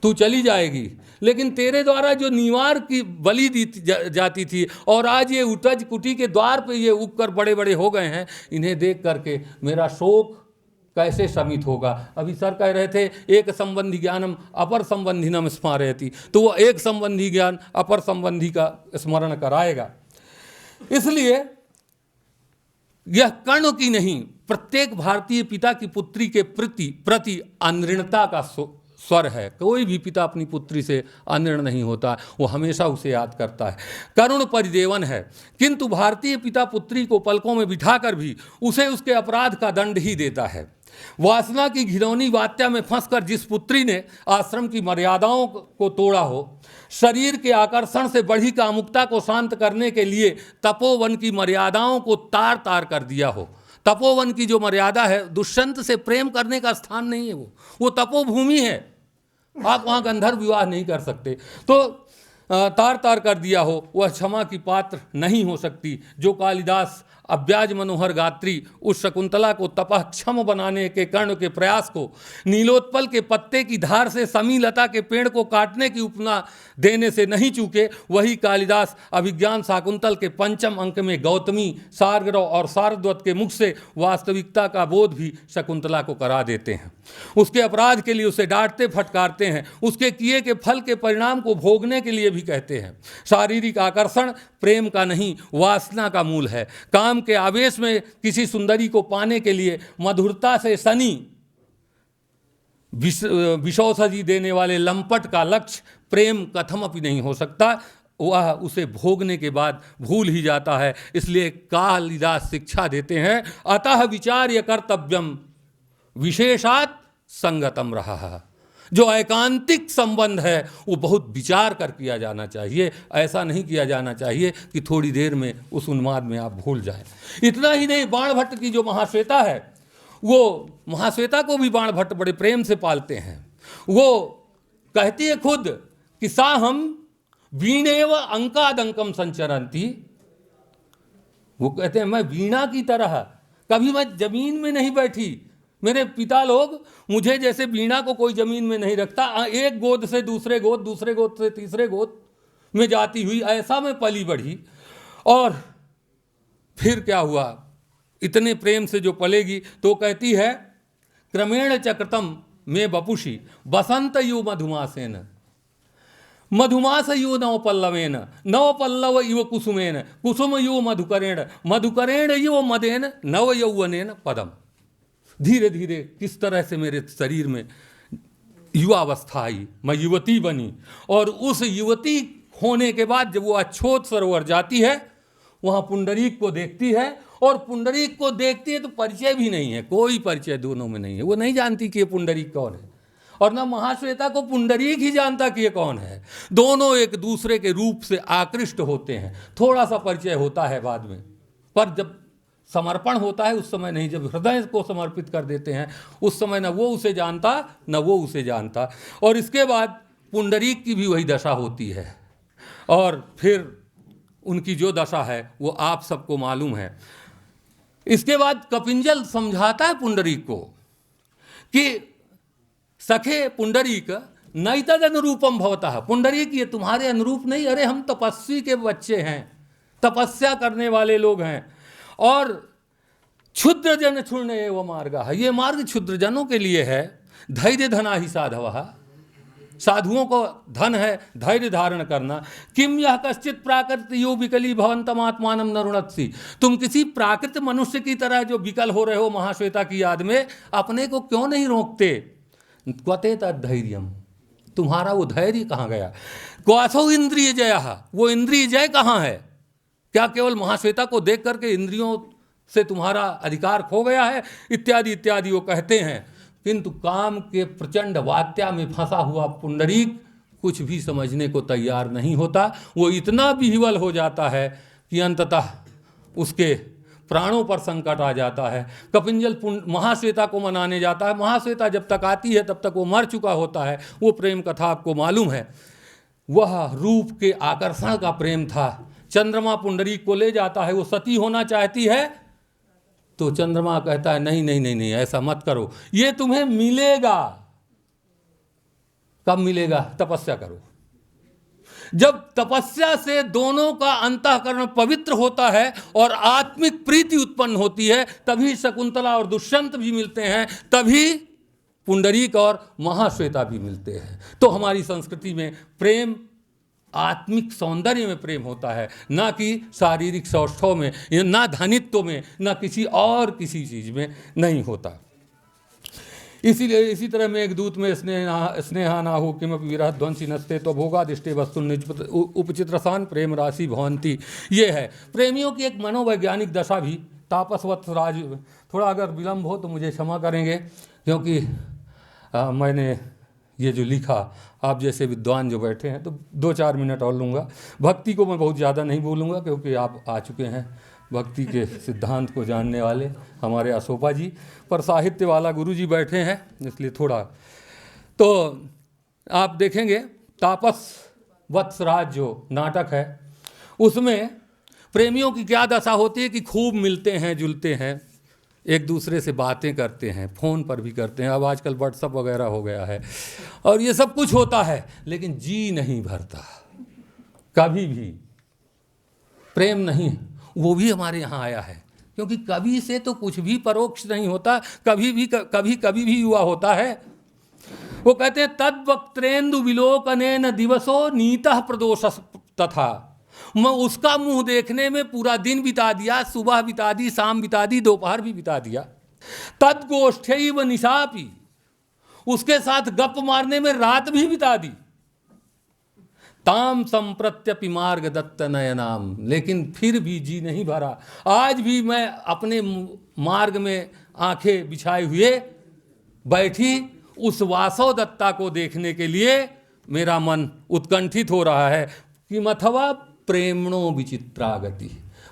तू चली जाएगी, लेकिन तेरे द्वारा जो नीवार की बलि दी जाती थी और आज ये उटज कुटी के द्वार पे ये उगकर बड़े बड़े हो गए हैं, इन्हें देख करके मेरा शोक कैसे शमित होगा। अभी सर कह रहे थे एक संबंधी ज्ञानम अपर संबंधिनम स्मारयति, तो वो एक संबंधी ज्ञान अपर संबंधी का स्मरण कराएगा। इसलिए यह कर्ण की नहीं, प्रत्येक भारतीय पिता की पुत्री के प्रति अनृणता का स्वर है। कोई भी पिता अपनी पुत्री से अनृण नहीं होता, वो हमेशा उसे याद करता है। करुण परिदेवन है, किंतु भारतीय पिता पुत्री को पलकों में बिठाकर भी उसे उसके अपराध का दंड ही देता है। वासना की घिनौनी वात्या में फंसकर जिस पुत्री ने आश्रम की मर्यादाओं को तोड़ा हो, शरीर के आकर्षण से बढ़ी कामुकता को शांत करने के लिए तपोवन की मर्यादाओं को तार तार कर दिया हो। तपोवन की जो मर्यादा है, दुष्यंत से प्रेम करने का स्थान नहीं है, वो तपोभूमि है। आप वहाँ गंधर्व विवाह नहीं कर सकते। तो तार तार कर दिया हो, वह क्षमा की पात्र नहीं हो सकती। जो कालिदास अव्याज मनोहर गात्री उस शकुंतला को तपह क्षम बनाने के कर्ण के प्रयास को नीलोत्पल के पत्ते की धार से समी लता के पेड़ को काटने की उपमा देने से नहीं चूके, वही कालिदास अभिज्ञान शाकुंतल के पंचम अंक में गौतमी, सारगरव और सारद्वत के मुख से वास्तविकता का बोध भी शकुंतला को करा देते हैं। उसके अपराध के लिए उसे डांटते फटकारते हैं, उसके किए के फल के परिणाम को भोगने के लिए भी कहते हैं। शारीरिक आकर्षण प्रेम का नहीं, वासना का मूल है। काम के आवेश में किसी सुंदरी को पाने के लिए मधुरता से सनी विषौषधि देने वाले लंपट का लक्ष्य प्रेम कथमपि नहीं हो सकता। वह उसे भोगने के बाद भूल ही जाता है। इसलिए कालिदास शिक्षा देते हैं, अतः विचार्य कर्तव्यम विशेषात संगतम रहा। जो एकांतिक संबंध है वो बहुत विचार कर किया जाना चाहिए। ऐसा नहीं किया जाना चाहिए कि थोड़ी देर में उस उन्माद में आप भूल जाएं। इतना ही नहीं, बाणभट्ट की जो महाश्वेता है, वो महाश्वेता को भी बाणभट्ट बड़े प्रेम से पालते हैं। वो कहती है खुद कि सा हम वीणेव अंकादंकम संचरंती। वो कहते हैं मैं वीणा की तरह, कभी मैं जमीन में नहीं बैठी। मेरे पिता लोग मुझे जैसे वीणा को कोई जमीन में नहीं रखता, एक गोद से दूसरे गोद, दूसरे गोद से तीसरे गोद में जाती हुई ऐसा मैं पली बढ़ी। और फिर क्या हुआ, इतने प्रेम से जो पलेगी तो कहती है, क्रमेण चक्रतम में बपुषी बसंत यु मधुमासेन मधुमास यु नव पल्लवेन नव पल्लव युव कुसुमेन कुसुम युव मधुकरेण मधुकरेण युव मदेन नव यौवनेन पदम। धीरे धीरे किस तरह से मेरे शरीर में युवावस्था आई, मैं युवती बनी। और उस युवती होने के बाद जब वो अछोत सरोवर जाती है, वहाँ पुंडरीक को देखती है। और पुंडरीक को देखती है तो परिचय भी नहीं है, कोई परिचय दोनों में नहीं है। वो नहीं जानती कि ये पुंडरीक कौन है, और ना महाश्वेता को पुंडरीक ही जानता कि ये कौन है। दोनों एक दूसरे के रूप से आकृष्ट होते हैं। थोड़ा सा परिचय होता है बाद में, पर जब समर्पण होता है उस समय नहीं। जब हृदय को समर्पित कर देते हैं उस समय न वो उसे जानता न वो उसे जानता। और इसके बाद पुंडरीक की भी वही दशा होती है। और फिर उनकी जो दशा है वो आप सबको मालूम है। इसके बाद कपिंजल समझाता है पुंडरीक को कि सखे पुंडरीक नैतद अनुरूपम भवतः। पुंडरीक ये तुम्हारे अनुरूप नहीं, अरे हम तपस्वी के बच्चे हैं, तपस्या करने वाले लोग हैं। और क्षुद्र जन क्षुण्ण एवं मार्ग, ये मार्ग क्षुद्र जनों के लिए है। धैर्य धना ही साधव, साधुओं को धन है धैर्य धारण करना। किम यह कश्चित प्राकृत यो विकली भवंतम आत्मानम न रुणत्सि, तुम किसी प्राकृत मनुष्य की तरह जो विकल हो रहे हो महाश्वेता की याद में, अपने को क्यों नहीं रोकते। क्वते तद्धैर्यम, तुम्हारा वो धैर्य कहाँ गया। क्वासो इंद्रिय जय, वो इंद्रिय जय कहाँ है। क्या केवल महाश्वेता को देख करके इंद्रियों से तुम्हारा अधिकार खो गया है, इत्यादि इत्यादि वो कहते हैं। किंतु काम के प्रचंड वात्या में फंसा हुआ पुंडरीक कुछ भी समझने को तैयार नहीं होता। वो इतना विह्वल हो जाता है कि अंततः उसके प्राणों पर संकट आ जाता है। कपिंजल महाश्वेता को मनाने जाता है। महाश्वेता जब तक आती है तब तक वो मर चुका होता है। वो प्रेम कथा आपको मालूम है, वह रूप के आकर्षण का प्रेम था। चंद्रमा पुंडरीक को ले जाता है, वो सती होना चाहती है तो चंद्रमा कहता है नहीं नहीं नहीं नहीं, ऐसा मत करो, ये तुम्हें मिलेगा। कब मिलेगा। तपस्या करो। जब तपस्या से दोनों का अंतःकरण पवित्र होता है और आत्मिक प्रीति उत्पन्न होती है, तभी शकुंतला और दुष्यंत भी मिलते हैं, तभी पुंडरीक और महाश्वेता भी मिलते हैं। तो हमारी संस्कृति में प्रेम आत्मिक सौंदर्य में प्रेम होता है, ना कि शारीरिक सौष्ठव में, ना धनित्व में, ना किसी और किसी चीज में नहीं होता। इसीलिए इसी तरह में एक दूत में स्नेहा ना हो किमपि विरह ध्वंसी नस्ते तो भोगादिष्टे वस्तु उपचित्रसान प्रेम राशि भवंती। ये है प्रेमियों की एक मनोवैज्ञानिक दशा भी। तापसवत् राज, थोड़ा अगर विलंब हो तो मुझे क्षमा करेंगे, क्योंकि मैंने ये जो लिखा, आप जैसे विद्वान जो बैठे हैं, तो 2-4 मिनट और लूँगा। भक्ति को मैं बहुत ज़्यादा नहीं बोलूँगा, क्योंकि आप आ चुके हैं भक्ति के सिद्धांत को जानने वाले हमारे अशोपा जी, पर साहित्य वाला गुरु जी बैठे हैं, इसलिए थोड़ा। तो आप देखेंगे तापस वत्सराज जो नाटक है, उसमें प्रेमियों की क्या दशा होती है कि खूब मिलते हैं, जुलते हैं, एक दूसरे से बातें करते हैं, फ़ोन पर भी करते हैं, अब आजकल व्हाट्सअप वगैरह हो गया है, और ये सब कुछ होता है, लेकिन जी नहीं भरता, कभी भी प्रेम नहीं। वो भी हमारे यहाँ आया है, क्योंकि कभी से तो कुछ भी परोक्ष नहीं होता, कभी भी हुआ होता है। वो कहते हैं तद्वक्त्रेन्दु विलोकनेन दिवसो नीतः प्रदोष तथा, मैं उसका मुंह देखने में पूरा दिन बिता दिया, सुबह बिता दी, शाम बिता दी, दोपहर भी बिता दिया। तद्गोष्ठैव निशापि, उसके साथ गप मारने में रात भी बिता दी। ताम संप्रत्यपि मार्ग दत्त नयनाम, लेकिन फिर भी जी नहीं भरा। आज भी मैं अपने मार्ग में आंखें बिछाए हुए बैठी उस वासव दत्ता को देखने के लिए मेरा मन उत्कंठित हो रहा है कि मथवा प्रेमणो विचित्रा गति,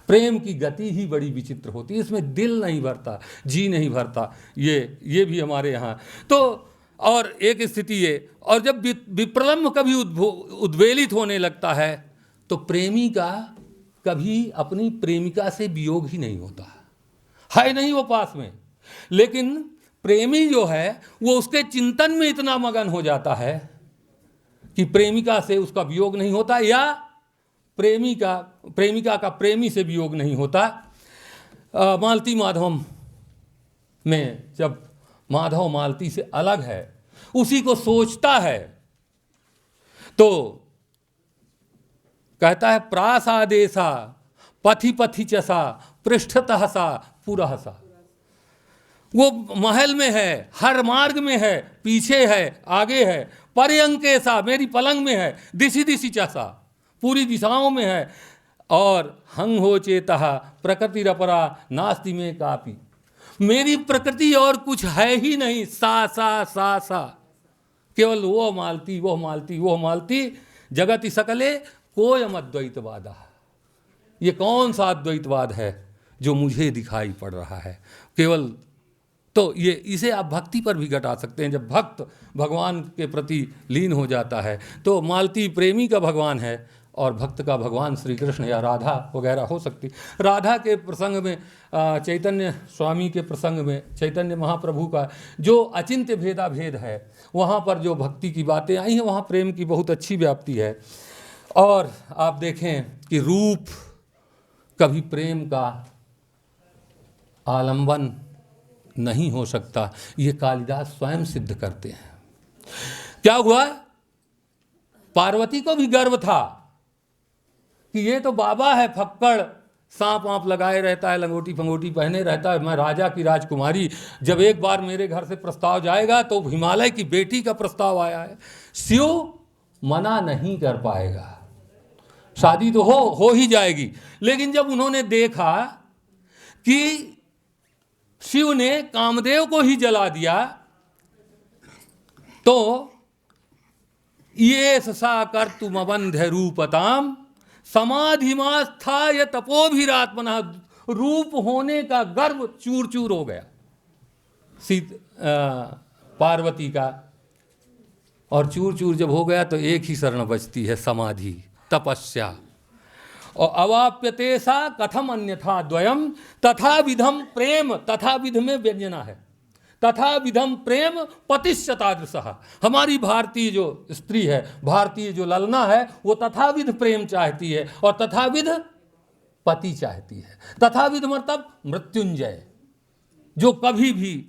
प्रेम की गति ही बड़ी विचित्र होती है, इसमें दिल नहीं भरता, जी नहीं भरता। ये भी हमारे यहाँ तो। और एक स्थिति ये, और जब विप्रलम्ब कभी उद्वेलित होने लगता है तो प्रेमी का कभी अपनी प्रेमिका से वियोग ही नहीं होता है, नहीं वो पास में, लेकिन प्रेमी जो है वो उसके चिंतन में इतना मगन हो जाता है कि प्रेमिका से उसका वियोग नहीं होता, या प्रेमिका का प्रेमी से वियोग नहीं होता। मालती माधवम में जब माधव मालती से अलग है, उसी को सोचता है, तो कहता है प्रासादेसा पथि पथि चसा पृष्ठतः सा पुरहसा। वो महल में है, हर मार्ग में है, पीछे है, आगे है, पर्यंके सा मेरी पलंग में है, दिशि दिशि चसा पूरी दिशाओं में है, और हंग हो चेतः प्रकृति रपरा नास्ति में कापी, मेरी प्रकृति और कुछ है ही नहीं, सा सा सा सा, केवल वो मालती वो मालती वो मालती, जगति सकले कोयम अद्वैतवाद। ये कौन सा अद्वैतवाद है जो मुझे दिखाई पड़ रहा है केवल। तो ये इसे आप भक्ति पर भी घटा सकते हैं। जब भक्त भगवान के प्रति लीन हो जाता है तो मालती प्रेमी का भगवान है और भक्त का भगवान श्री कृष्ण या राधा वगैरह हो सकती। राधा के प्रसंग में, चैतन्य स्वामी के प्रसंग में, चैतन्य महाप्रभु का जो अचिंत्य भेदा भेद है, वहाँ पर जो भक्ति की बातें आई हैं, वहाँ प्रेम की बहुत अच्छी व्याप्ति है। और आप देखें कि रूप कभी प्रेम का आलंबन नहीं हो सकता, ये कालिदास स्वयं सिद्ध करते हैं। क्या हुआ पार्वती को भी गर्व था कि ये तो बाबा है फक्कड़, सांप वाँप लगाए रहता है, लंगोटी फंगोटी पहने रहता है, मैं राजा की राजकुमारी, जब एक बार मेरे घर से प्रस्ताव जाएगा तो हिमालय की बेटी का प्रस्ताव आया है, शिव मना नहीं कर पाएगा, शादी तो हो ही जाएगी। लेकिन जब उन्होंने देखा कि शिव ने कामदेव को ही जला दिया, तो ये सा कर तुम अबंध्य रूपताम समाधिमास्था ये तपोभिरात्मना, रूप होने का गर्व चूर चूर हो गया पार्वती का। और चूर चूर जब हो गया तो एक ही शरण बचती है, समाधि, तपस्या। और अवाप्यते सा कथम अन्यथा द्वयम तथा विधम प्रेम, तथा विध में व्यंजना है, तथा विधम प्रेम पतिश्चतादृशः। हमारी भारतीय जो स्त्री है, भारतीय जो ललना है, वो तथाविध प्रेम चाहती है और तथाविध पति चाहती है। तथाविध मतलब मृत्युंजय, जो कभी भी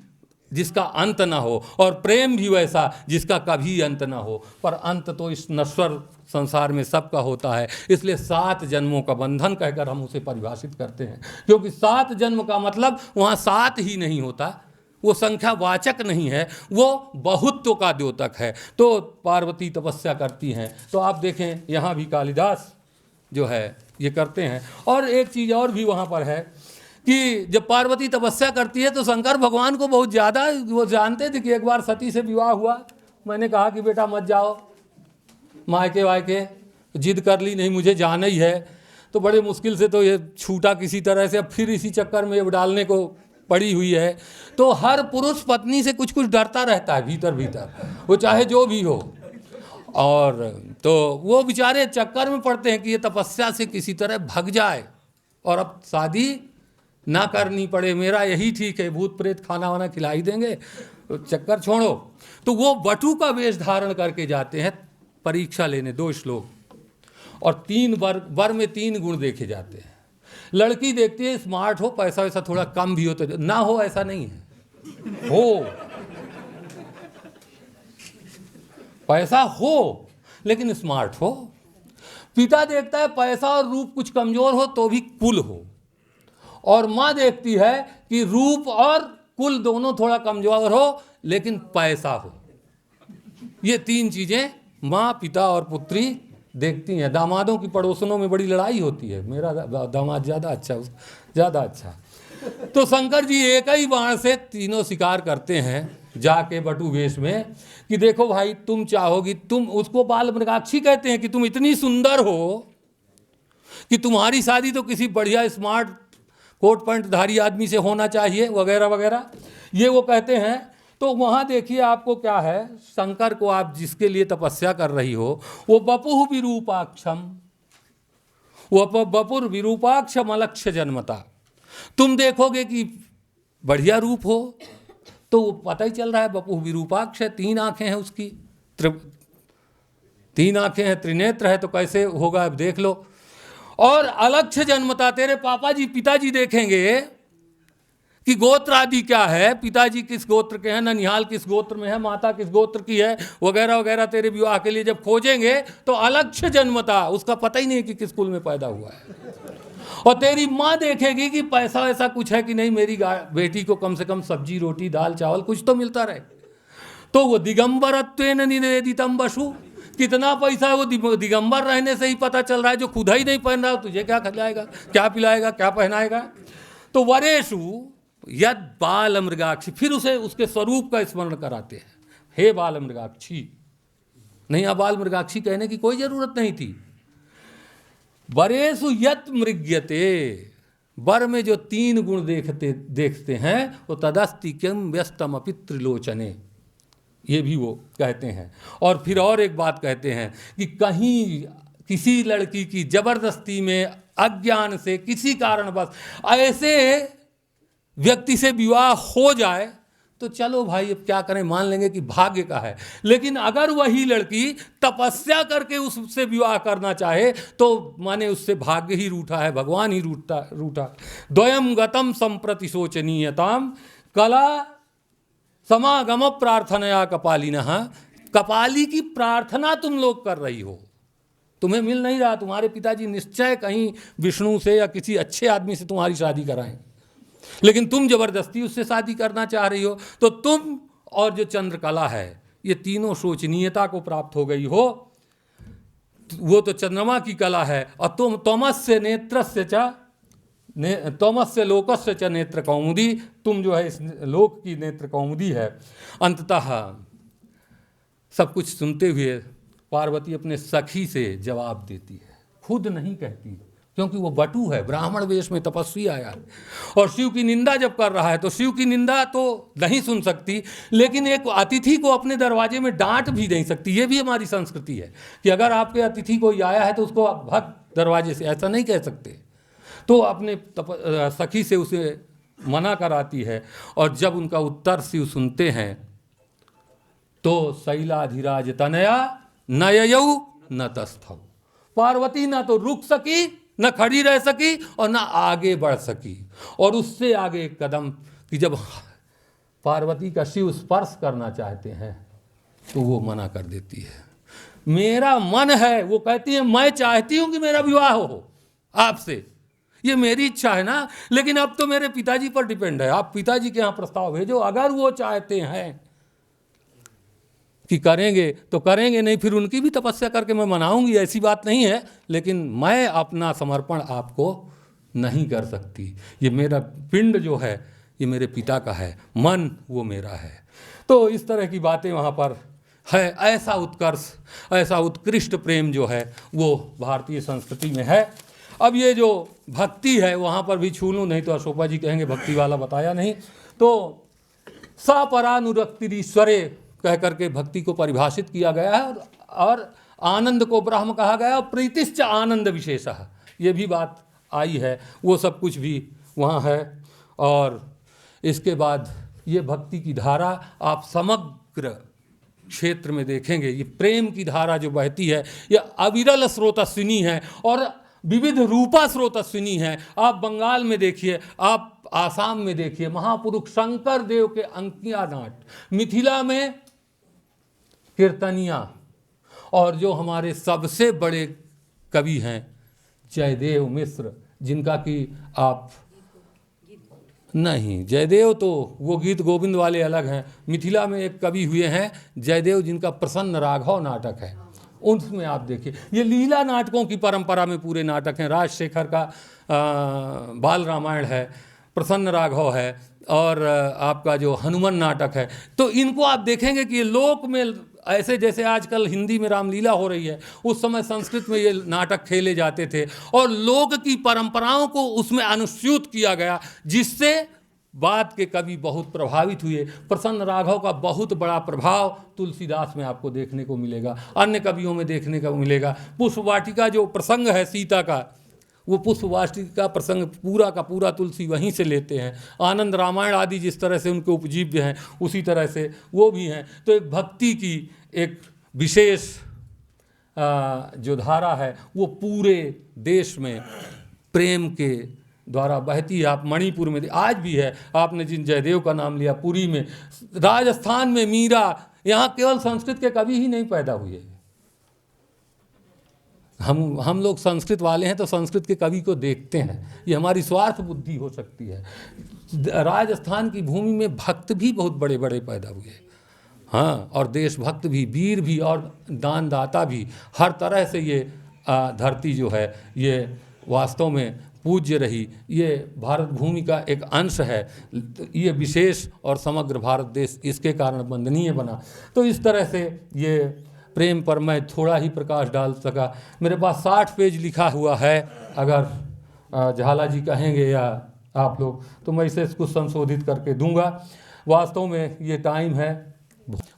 जिसका अंत ना हो, और प्रेम भी वैसा जिसका कभी अंत ना हो। पर अंत तो इस नश्वर संसार में सबका होता है, इसलिए 7 जन्मों का बंधन कहकर हम उसे परिभाषित करते हैं, क्योंकि 7 जन्म का मतलब वहाँ 7 ही नहीं होता, वो संख्यावाचक नहीं है, वो बहुत्व का द्योतक है। तो पार्वती तपस्या करती हैं। तो आप देखें यहाँ भी कालिदास जो है ये करते हैं। और एक चीज़ और भी वहाँ पर है कि जब पार्वती तपस्या करती है तो शंकर भगवान को बहुत ज़्यादा वो जानते थे कि एक बार सती से विवाह हुआ, मैंने कहा कि बेटा मत जाओ मायके वायके, जिद कर ली नहीं मुझे जाना ही है, तो बड़े मुश्किल से तो ये छूटा किसी तरह से। अब फिर इसी चक्कर में ये डालने को पड़ी हुई है। तो हर पुरुष पत्नी से कुछ कुछ डरता रहता है भीतर भीतर, वो चाहे जो भी हो। और तो वो बेचारे चक्कर में पड़ते हैं कि ये तपस्या से किसी तरह भग जाए और अब शादी ना करनी पड़े, मेरा यही ठीक है, भूत प्रेत खाना वाना खिला ही देंगे, तो चक्कर छोड़ो। तो वो बटू का वेश धारण करके जाते हैं परीक्षा लेने, 2 श्लोक, और 3 वर में 3 गुण देखे जाते हैं। लड़की देखती है स्मार्ट हो, पैसा वैसा थोड़ा कम भी हो तो ना हो, ऐसा नहीं है, हो पैसा हो लेकिन स्मार्ट हो। पिता देखता है पैसा और रूप कुछ कमजोर हो तो भी कुल हो, और माँ देखती है कि रूप और कुल दोनों थोड़ा कमजोर हो लेकिन पैसा हो। ये 3 चीजें माँ, पिता और पुत्री देखती हैं। दामादों की पड़ोसनों में बड़ी लड़ाई होती है, मेरा दामाद ज़्यादा अच्छा, ज़्यादा अच्छा। तो शंकर जी एक ही बाण से तीनों शिकार करते हैं जाके बटू वेश में कि देखो भाई तुम चाहोगी, तुम उसको बाल मृगाक्षी कहते हैं कि तुम इतनी सुंदर हो कि तुम्हारी शादी तो किसी बढ़िया स्मार्ट कोट पैंट धारी आदमी से होना चाहिए, वगैरह वगैरह, ये वो कहते हैं। तो वहाँ देखिए आपको क्या है, शंकर को आप जिसके लिए तपस्या कर रही हो वो बपुः विरूपाक्षम, वो बपुर विरूपाक्षम अलक्ष्य जन्मता। तुम देखोगे कि बढ़िया रूप हो तो वो पता ही चल रहा है बपुः विरूपाक्ष है, 3 आंखें हैं उसकी, 3 आंखें हैं, त्रिनेत्र है, तो कैसे होगा अब देख लो। और अलक्ष्य जन्मता, तेरे पापा जी पिताजी देखेंगे कि गोत्र आदि क्या है, पिताजी किस गोत्र के हैं, ननिहाल किस गोत्र में है, माता किस गोत्र की है, वगैरह वगैरह। तेरे विवाह के लिए जब खोजेंगे तो अलक्ष्य जन्मता, उसका पता ही नहीं कि किस कुल में पैदा हुआ है। और तेरी माँ देखेगी कि पैसा ऐसा कुछ है कि नहीं, मेरी बेटी को कम से कम सब्जी रोटी दाल चावल कुछ तो मिलता रहे। तो वो दिगंबरत्वेन निवेदितम वसु, कितना पैसा है वो दिगंबर रहने से ही पता चल रहा है। जो खुदा ही नहीं पहन रहा तुझे क्या खिलाएगा, क्या पिलाएगा, क्या पहनाएगा। तो वरेशु यद बाल मृगाक्षी, फिर उसे उसके स्वरूप का स्मरण कराते हैं, हे बाल मृगाक्षी। नहीं, बाल मृगाक्षी कहने की कोई जरूरत नहीं थी। वरेशु यत मृग्यते, वर में जो 3 गुण देखते हैं वो तदस्ति किम व्यस्तम अपि त्रिलोचने, ये भी वो कहते हैं। और फिर और एक बात कहते हैं कि कहीं किसी लड़की की जबरदस्ती में अज्ञान से किसी कारणवश ऐसे व्यक्ति से विवाह हो जाए तो चलो भाई अब क्या करें, मान लेंगे कि भाग्य का है। लेकिन अगर वही लड़की तपस्या करके उससे विवाह करना चाहे तो माने उससे भाग्य ही रूठा है, भगवान ही रूठा। द्वयम गतम संप्रति शोचनीयताम कला समागम प्रार्थनया कपालिनः कपाली की प्रार्थना तुम लोग कर रही हो, तुम्हें मिल नहीं रहा, तुम्हारे पिताजी निश्चय कहीं विष्णु से या किसी अच्छे आदमी से तुम्हारी शादी कराएं, लेकिन तुम जबरदस्ती उससे शादी करना चाह रही हो। तो तुम और जो चंद्रकला है, ये तीनों शोचनीयता को प्राप्त हो गई हो। वो तो चंद्रमा की कला है, और तुम तमस्य नेत्रस्य च तमस्य लोकस्य च नेत्र कौमुदी, तुम जो है इस लोक की नेत्र कौमुदी है। अंततः सब कुछ सुनते हुए पार्वती अपने सखी से जवाब देती है, खुद नहीं कहती, क्योंकि वो बटू है, ब्राह्मण वेश में तपस्वी आया है, और शिव की निंदा जब कर रहा है तो शिव की निंदा तो नहीं सुन सकती, लेकिन एक अतिथि को अपने दरवाजे में डांट भी नहीं सकती। ये भी हमारी संस्कृति है कि अगर आपके अतिथि कोई आया है तो उसको आप भग दरवाजे से, ऐसा नहीं कह सकते। तो अपने सखी से उसे मना कराती है, और जब उनका उत्तर शिव सुनते हैं तो शैलाधिराज तनया नययौ न तस्थौ, पार्वती ना तो रुक सकी, न खड़ी रह सकी, और ना आगे बढ़ सकी। और उससे आगे एक कदम कि जब पार्वती का शिव स्पर्श करना चाहते हैं तो वो मना कर देती है। मेरा मन है, वो कहती है मैं चाहती हूं कि मेरा विवाह हो आपसे, ये मेरी इच्छा है ना, लेकिन अब तो मेरे पिताजी पर डिपेंड है, आप पिताजी के यहाँ प्रस्ताव भेजो, अगर वो चाहते हैं कि करेंगे तो करेंगे, नहीं फिर उनकी भी तपस्या करके मैं मनाऊंगी, ऐसी बात नहीं है, लेकिन मैं अपना समर्पण आपको नहीं कर सकती। ये मेरा पिंड जो है ये मेरे पिता का है, मन वो मेरा है। तो इस तरह की बातें वहाँ पर है। ऐसा उत्कर्ष, ऐसा उत्कृष्ट प्रेम जो है वो भारतीय संस्कृति में है। अब ये जो भक्ति है वहाँ पर भी छू लूँ, नहीं तो अशोका जी कहेंगे भक्ति वाला बताया नहीं। तो सपरानुरक्तिरीश्वरे कह करके भक्ति को परिभाषित किया गया है, और आनंद को ब्रह्म कहा गया, और प्रीतिश्च आनंद विशेषः, ये भी बात आई है, वो सब कुछ भी वहाँ है। और इसके बाद ये भक्ति की धारा आप समग्र क्षेत्र में देखेंगे, ये प्रेम की धारा जो बहती है ये अविरल स्रोतस्विनी है और विविध रूपा स्रोतस्विनी है। आप बंगाल में देखिए, आप आसाम में देखिए, महापुरुष शंकर देव के अंकिया नाट, मिथिला में कीर्तनिया, और जो हमारे सबसे बड़े कवि हैं जयदेव मिश्र, जिनका कि आप नहीं, जयदेव तो वो गीत गोविंद वाले अलग हैं, मिथिला में एक कवि हुए हैं जयदेव, जिनका प्रसन्न राघव नाटक है, उसमें आप देखिए ये लीला नाटकों की परंपरा में पूरे नाटक हैं। राजशेखर का बाल रामायण है, प्रसन्न राघव है, और आपका जो हनुमान नाटक है। तो इनको आप देखेंगे कि ये लोक में ऐसे जैसे आजकल हिंदी में रामलीला हो रही है, उस समय संस्कृत में ये नाटक खेले जाते थे, और लोक की परंपराओं को उसमें अनुस्यूत किया गया, जिससे बाद के कवि बहुत प्रभावित हुए। प्रसन्न राघव का बहुत बड़ा प्रभाव तुलसीदास में आपको देखने को मिलेगा, अन्य कवियों में देखने को मिलेगा। पुष्पवाटिका जो प्रसंग है सीता का, वो पुष्पवाटिका प्रसंग पूरा का पूरा तुलसी वहीं से लेते हैं। आनंद रामायण आदि जिस तरह से उनके उपजीव्य हैं, उसी तरह से वो भी हैं। तो एक भक्ति की एक विशेष जो धारा है वो पूरे देश में प्रेम के द्वारा बहती है। आप मणिपुर में आज भी है, आपने जिन जयदेव का नाम लिया, पुरी में, राजस्थान में मीरा, यहाँ केवल संस्कृत के कवि ही नहीं पैदा हुए। हम लोग संस्कृत वाले हैं तो संस्कृत के कवि को देखते हैं, ये हमारी स्वार्थ बुद्धि हो सकती है। राजस्थान की भूमि में भक्त भी बहुत बड़े बड़े पैदा हुए, हाँ, और देशभक्त भी, वीर भी, और दानदाता भी। हर तरह से ये धरती जो है ये वास्तव में पूज्य रही। ये भारत भूमि का एक अंश है, ये विशेष और समग्र भारत देश इसके कारण वंदनीय बना। तो इस तरह से ये प्रेम पर मैं थोड़ा ही प्रकाश डाल सका। मेरे पास 60 पेज लिखा हुआ है, अगर झाला जी कहेंगे या आप लोग तो मैं इसे कुछ संशोधित करके दूंगा। वास्तव में ये टाइम है।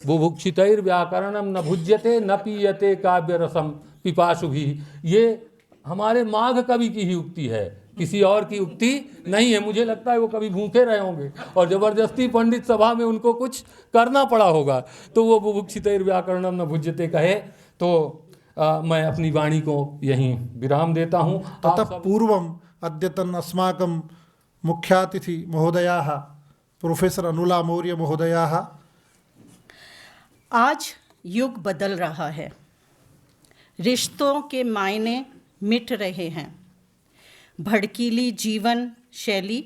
बुभुक्षितैर व्याकरणम न भुज्यते न पीयते काव्य रसम पिपाशु भी, ये हमारे माघ कवि की ही उक्ति है, किसी और की उक्ति नहीं है। मुझे लगता है वो कभी भूखे रहे होंगे और जबरदस्ती पंडित सभा में उनको कुछ करना पड़ा होगा, तो वो बुभुक्षितैर व्याकरणम न भुज्यते कहे। तो मैं अपनी वाणी को यहीं विराम देता हूँ। ततः पूर्वम अद्यतन अस्माकं मुख्यातिथि महोदयाः प्रोफेसर अनुला मौर्य महोदयाः। आज युग बदल रहा है। रिश्तों के मायने मिट रहे हैं। भड़कीली जीवन शैली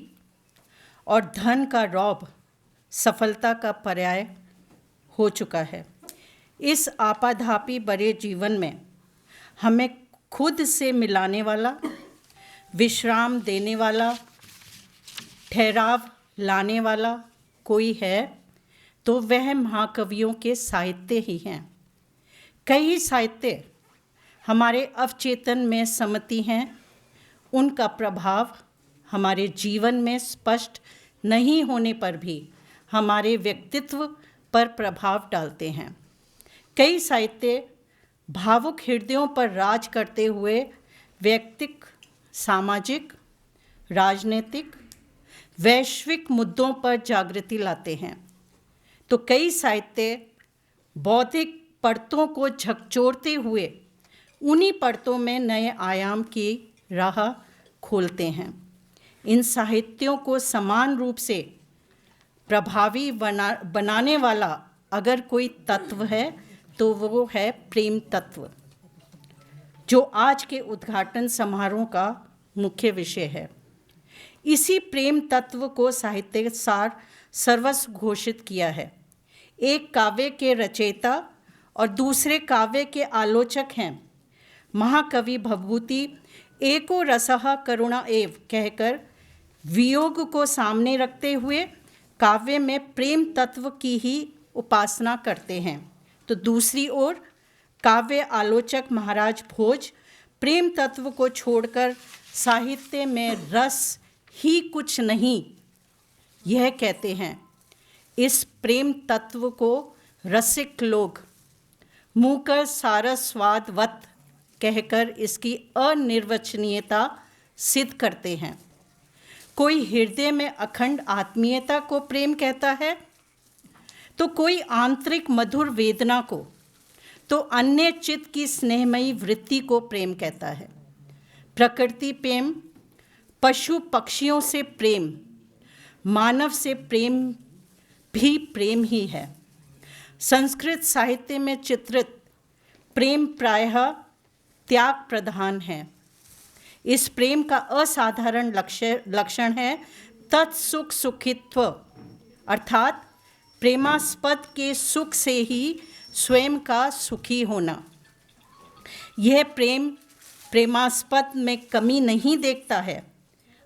और धन का रौब सफलता का पर्याय हो चुका है। इस आपाधापी भरे जीवन में हमें खुद से मिलाने वाला, विश्राम देने वाला, ठहराव लाने वाला कोई है तो वह महाकवियों के साहित्य ही हैं। कई साहित्य हमारे अवचेतन में समती हैं। उनका प्रभाव हमारे जीवन में स्पष्ट नहीं होने पर भी हमारे व्यक्तित्व पर प्रभाव डालते हैं। कई साहित्य भावुक हृदयों पर राज करते हुए व्यक्तिक, सामाजिक, राजनीतिक, वैश्विक मुद्दों पर जागृति लाते हैं, तो कई साहित्य बौद्धिक परतों को झकझोरते हुए उन्हीं परतों में नए आयाम की राह खोलते हैं। इन साहित्यों को समान रूप से प्रभावी बनाने वाला अगर कोई तत्व है तो वो है प्रेम तत्व, जो आज के उद्घाटन समारोह का मुख्य विषय है। इसी प्रेम तत्व को साहित्यकार सर्वस्व घोषित किया है। एक काव्य के रचयिता और दूसरे काव्य के आलोचक हैं। महाकवि भवभूति एको रसः करुणा एव कहकर वियोग को सामने रखते हुए काव्य में प्रेम तत्व की ही उपासना करते हैं, तो दूसरी ओर काव्य आलोचक महाराज भोज प्रेम तत्व को छोड़कर साहित्य में रस ही कुछ नहीं यह कहते हैं। इस प्रेम तत्व को रसिक लोग मुकर सारस्वादवत कहकर इसकी अनिर्वचनीयता सिद्ध करते हैं। कोई हृदय में अखंड आत्मीयता को प्रेम कहता है, तो कोई आंतरिक मधुर वेदना को, तो अन्य चित्त की स्नेहमयी वृत्ति को प्रेम कहता है। प्रकृति प्रेम, पशु पक्षियों से प्रेम, मानव से प्रेम भी प्रेम ही है। संस्कृत साहित्य में चित्रित प्रेम प्रायः त्याग प्रधान है। इस प्रेम का असाधारण लक्षण है तत्सुख सुखित्व, अर्थात प्रेमास्पद के सुख से ही स्वयं का सुखी होना। यह प्रेम प्रेमास्पद में कमी नहीं देखता है,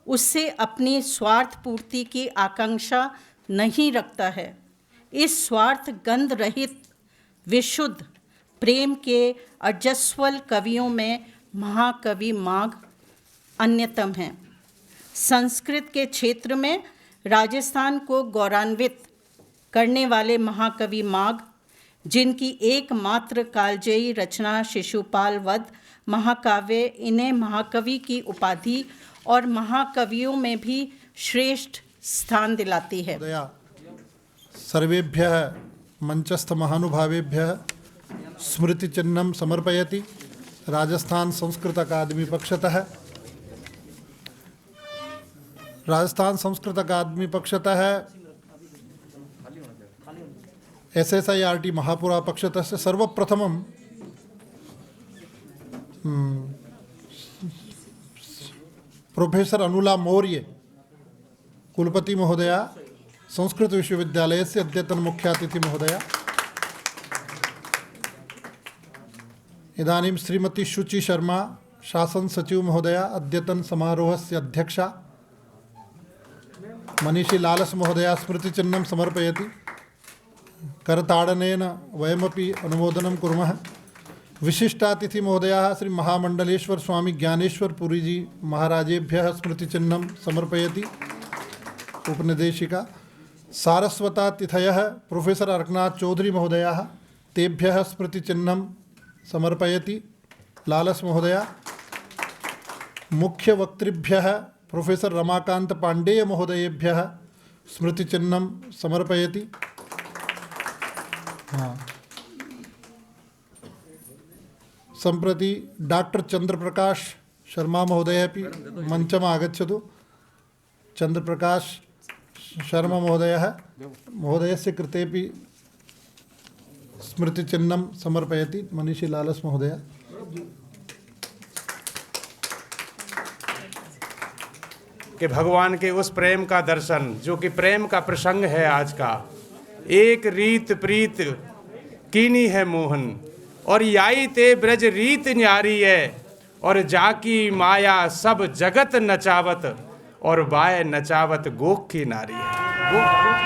उससे अपनी स्वार्थ पूर्ति की आकांक्षा नहीं रखता है। इस स्वार्थ गंध रहित विशुद्ध प्रेम के अजस्वल कवियों में महाकवि माघ अन्यतम हैं। संस्कृत के क्षेत्र में राजस्थान को गौरवान्वित करने वाले महाकवि माघ, जिनकी एकमात्र कालजयी रचना शिशुपाल वध महाकाव्य इन्हें महाकवि की उपाधि और महाकवियों में भी श्रेष्ठ स्थान दिलाती है। सर्वेभ्यः मंचस्थ महानुभावेभ्यः स्मृति चिह्नं समर्पयति राजस्थान संस्कृत अकादमी पक्षतः। राजस्थान संस्कृत अकादमी पक्षतः SSIRT महापुरा पक्षतः सर्वप्रथमं प्रोफेसर अनुला मौर्य कुलपति महोदया, संस्कृत विश्वविद्यालयस्य अद्यतन मुख्यातिथि महोदया, इदानीं श्रीमती शुचि शर्मा शासन सचिव महोदया, अद्यतन समारोहस्य अध्यक्षा, मनीषी लालस महोदया स्मृतिचिह्नं समर्पयति। करताडनेन वयमपि अनुमोदनं कुर्मः। विशिष्टातिथि महोदयाः श्री महामंडलेश्वर स्वामी ज्ञानेश्वर पुरी जी महाराजेभ्यः स्मृतिचिह्नं समर्पयति। उपनिदेशिका सारस्वतातिथयः प्रोफेसर अर्कनाथ चौधरी महोदयाः, तेभ्यः स्मृतिचिह्नं समर्पयति लालस महोदया। मुख्य वक्तृभ्यः प्रोफेसर रमाकांत पांडेय महोदयेभ्यः स्मृतिचिह्नं समर्पयति। सम्प्रति डॉक्टर चंद्रप्रकाश शर्मा महोदय अपि मंचम आगच्छतु। चंद्रप्रकाश शर्मा महोदयः महोदयस्य कृतेपि स्मृति चिन्हम समर्पयति मनीषी लालस महोदय। कि भगवान के उस प्रेम का दर्शन जो कि प्रेम का प्रसंग है आज का, एक रीत प्रीत कीनी है मोहन और याई ते ब्रज रीत न्यारी है और जाकी माया सब जगत नचावत और बाय नचावत गोख की नारी है।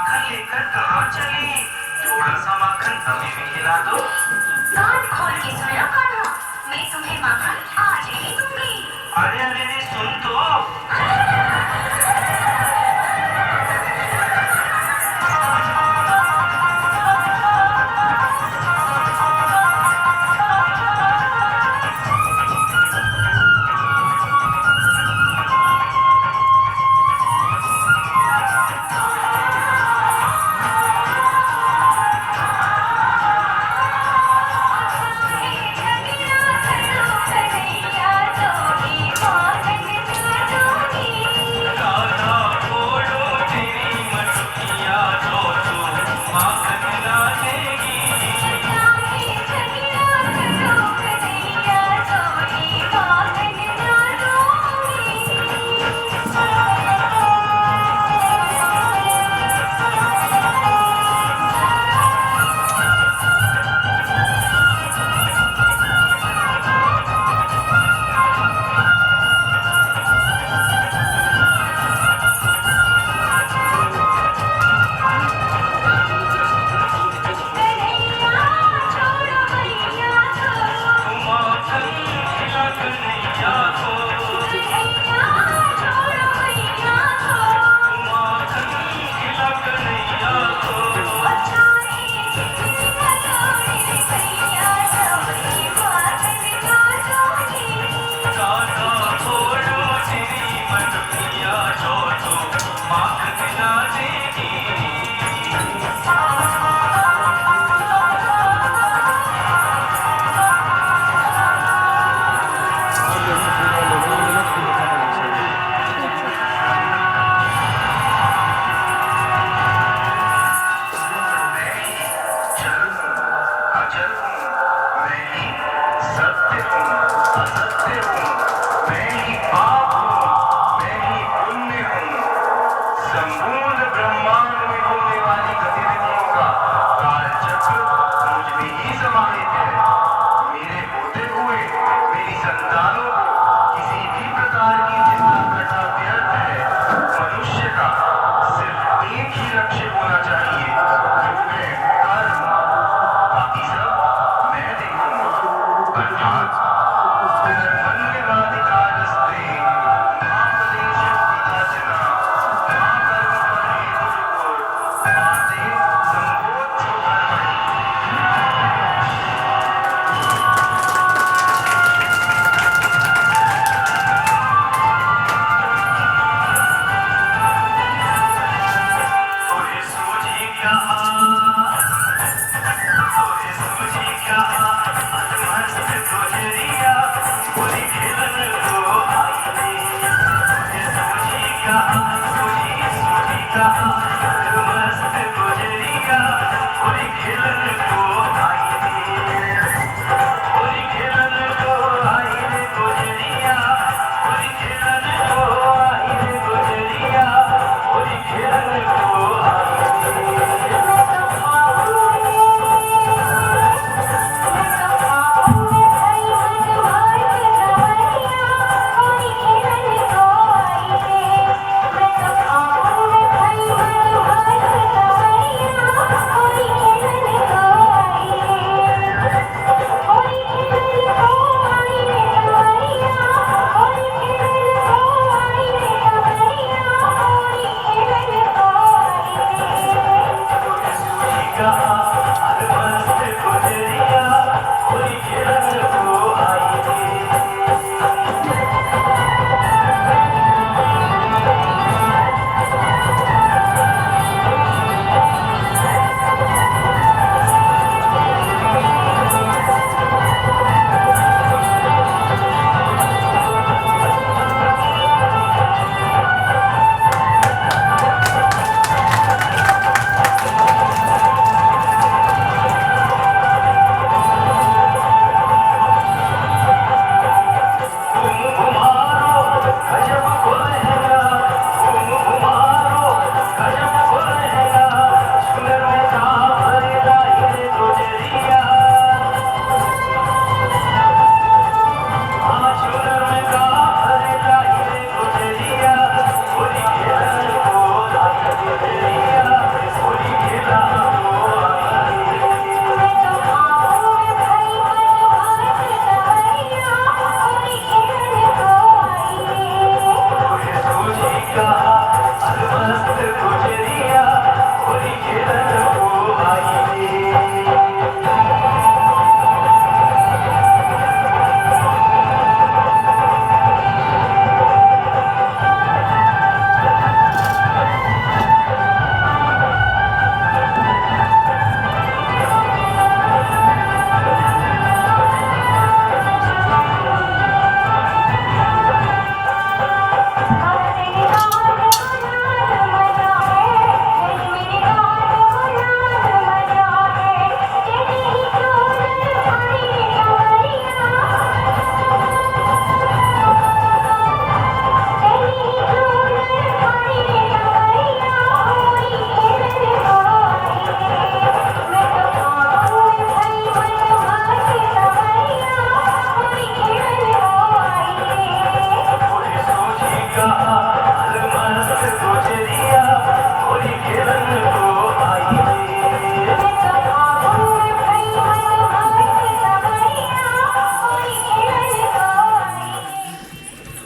माखन लेकर कहाँ चली? थोड़ा सा माखन हमें भी खिला दो। कान खोल के सुनो कान्हा, मैं तुम्हें माखन आज ही दूंगी। अरे अरे सुन तो।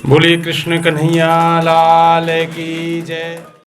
बोलिए कृष्ण कन्हैया लाल की जय।